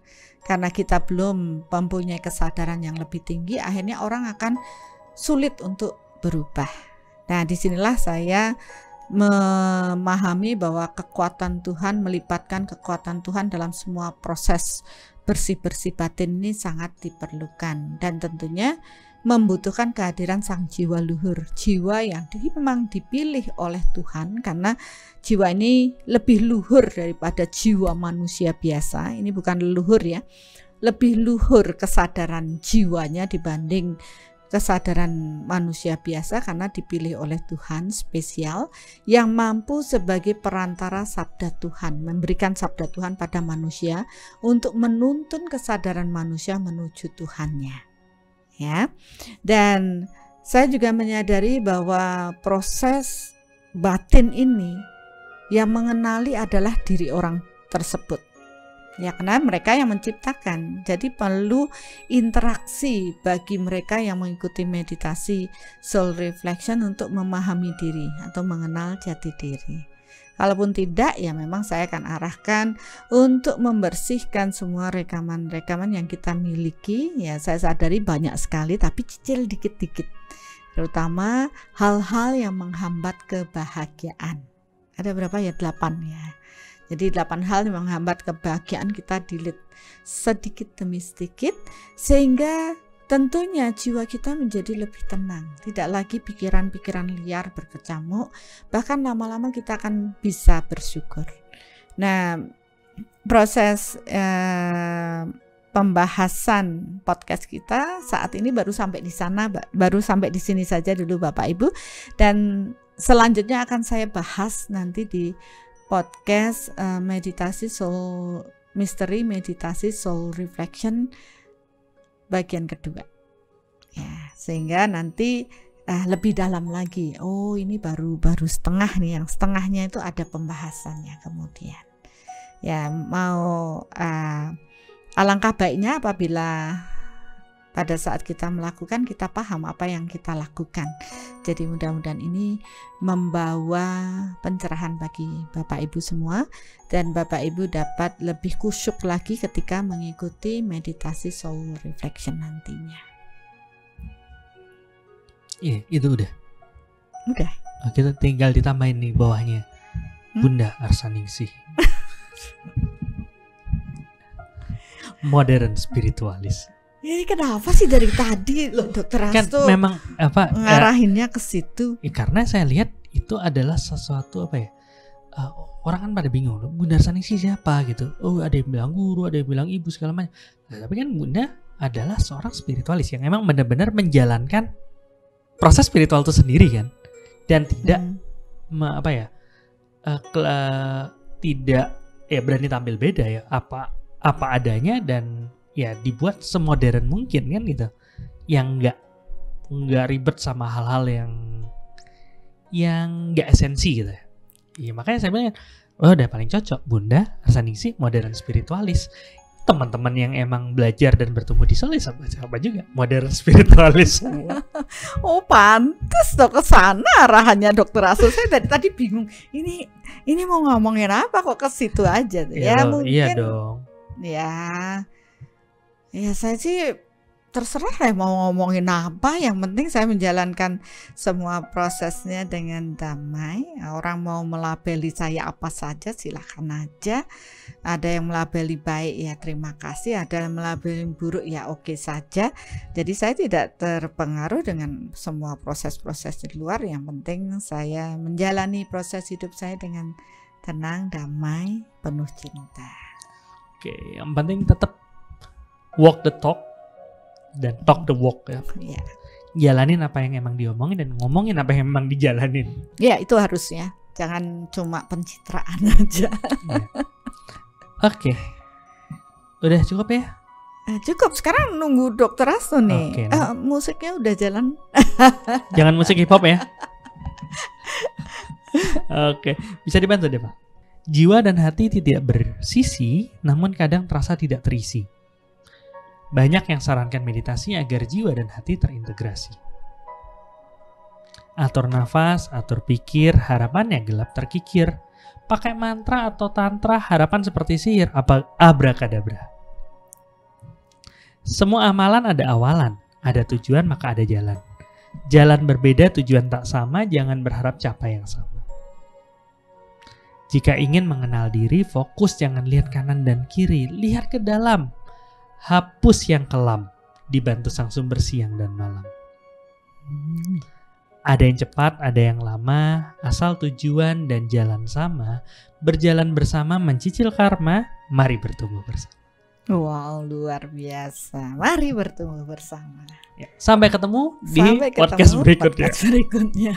karena kita belum mempunyai kesadaran yang lebih tinggi, akhirnya orang akan sulit untuk berubah. Nah, disinilah saya memahami bahwa kekuatan Tuhan, melibatkan kekuatan Tuhan dalam semua proses bersih-bersih batin ini sangat diperlukan, dan tentunya membutuhkan kehadiran sang jiwa luhur, jiwa yang memang dipilih oleh Tuhan, karena jiwa ini lebih luhur daripada jiwa manusia biasa. Ini bukan leluhur ya, lebih luhur kesadaran jiwanya dibanding kesadaran manusia biasa, karena dipilih oleh Tuhan spesial yang mampu sebagai perantara sabda Tuhan, memberikan sabda Tuhan pada manusia untuk menuntun kesadaran manusia menuju Tuhannya, ya. Dan saya juga menyadari bahwa proses batin ini yang mengenali adalah diri orang tersebut. Ya, karena mereka yang menciptakan. Jadi perlu interaksi bagi mereka yang mengikuti meditasi soul reflection untuk memahami diri atau mengenal jati diri. Kalaupun tidak, ya memang saya akan arahkan untuk membersihkan semua rekaman-rekaman yang kita miliki. Ya, saya sadari banyak sekali, tapi cicil dikit-dikit. Terutama hal-hal yang menghambat kebahagiaan. Ada berapa ya? 8 ya. Jadi 8 hal yang menghambat kebahagiaan kita delete sedikit demi sedikit, sehingga tentunya jiwa kita menjadi lebih tenang. Tidak lagi pikiran-pikiran liar berkecamuk, bahkan lama-lama kita akan bisa bersyukur. Nah, proses pembahasan podcast kita saat ini baru sampai di sana, baru sampai di sini saja dulu Bapak Ibu, dan selanjutnya akan saya bahas nanti di podcast meditasi soul misteri, meditasi soul reflection bagian kedua, ya, sehingga nanti lebih dalam lagi. Oh, ini baru setengah nih, yang setengahnya itu ada pembahasannya kemudian. Ya, mau alangkah baiknya apabila pada saat kita melakukan, kita paham apa yang kita lakukan. Jadi mudah-mudahan ini membawa pencerahan bagi Bapak Ibu semua, dan Bapak Ibu dapat lebih kusyuk lagi ketika mengikuti meditasi soul reflection nantinya. Iya, itu udah. Udah. Kita tinggal ditambahin nih bawahnya. Bunda Arsaningsih. Modern spiritualis. Ini kenapa sih dari tadi loh Dokter Hasto Kan memang apa ngarahinnya ke situ? Karena saya lihat itu adalah sesuatu apa ya? Orang kan pada bingung, Bunda Arsaningsih siapa gitu. Oh, ada yang bilang guru, ada yang bilang ibu segala macam. Nah, tapi kan Bunda adalah seorang spiritualis yang memang benar-benar menjalankan proses spiritual itu sendiri kan, dan tidak tidak ya berani tampil beda ya, apa adanya, dan ya dibuat semodern mungkin kan gitu, yang nggak ribet sama hal-hal yang nggak esensi gitu ya. Iya, makanya saya bilang, oh, udah paling cocok Bunda Arsaningsih modern spiritualis. Teman-teman yang emang belajar dan bertumbuh di Soul sama juga modern spiritualis semua. Oh, pantes dong ke sana arahannya Dokter Hasto. Saya dari tadi bingung. Ini mau ngomongin apa kok ke situ aja? Ya mungkin. Iya dong. Ya saya sih terserah lah mau ngomongin apa, yang penting saya menjalankan semua prosesnya dengan damai. Orang mau melabeli saya apa saja silahkan aja. Ada yang melabeli baik, ya terima kasih. Ada yang melabeli buruk, ya oke saja. Jadi saya tidak terpengaruh dengan semua proses-proses di luar. Yang penting saya menjalani proses hidup saya dengan tenang, damai, penuh cinta. Oke, yang penting tetap walk the talk dan talk the walk ya. Ya. Jalanin apa yang emang diomongin dan ngomongin apa yang emang dijalanin. Ya, itu harusnya. Jangan cuma pencitraan aja. Ya. Oke. Udah cukup ya? Cukup, sekarang nunggu Dokter Hasto nih. Oke, musiknya udah jalan. Jangan musik hip hop ya. Oke, bisa dibantu deh Pak. Jiwa dan hati tidak bersisi, namun kadang terasa tidak terisi. Banyak yang sarankan meditasi agar jiwa dan hati terintegrasi. Atur nafas, atur pikir, harapannya gelap terkikir. Pakai mantra atau tantra, harapan seperti sihir, abrakadabra. Semua amalan ada awalan, ada tujuan maka ada jalan. Jalan berbeda, tujuan tak sama, jangan berharap capai yang sama. Jika ingin mengenal diri, fokus jangan lihat kanan dan kiri, lihat ke dalam. Hapus yang kelam, dibantu sang sumber siang dan malam. Ada yang cepat, ada yang lama, asal tujuan dan jalan sama, berjalan bersama mencicil karma, mari bertumbuh bersama. Wow, luar biasa. Mari bertumbuh bersama. Ya, sampai ketemu di podcast berikutnya. Podcast berikutnya.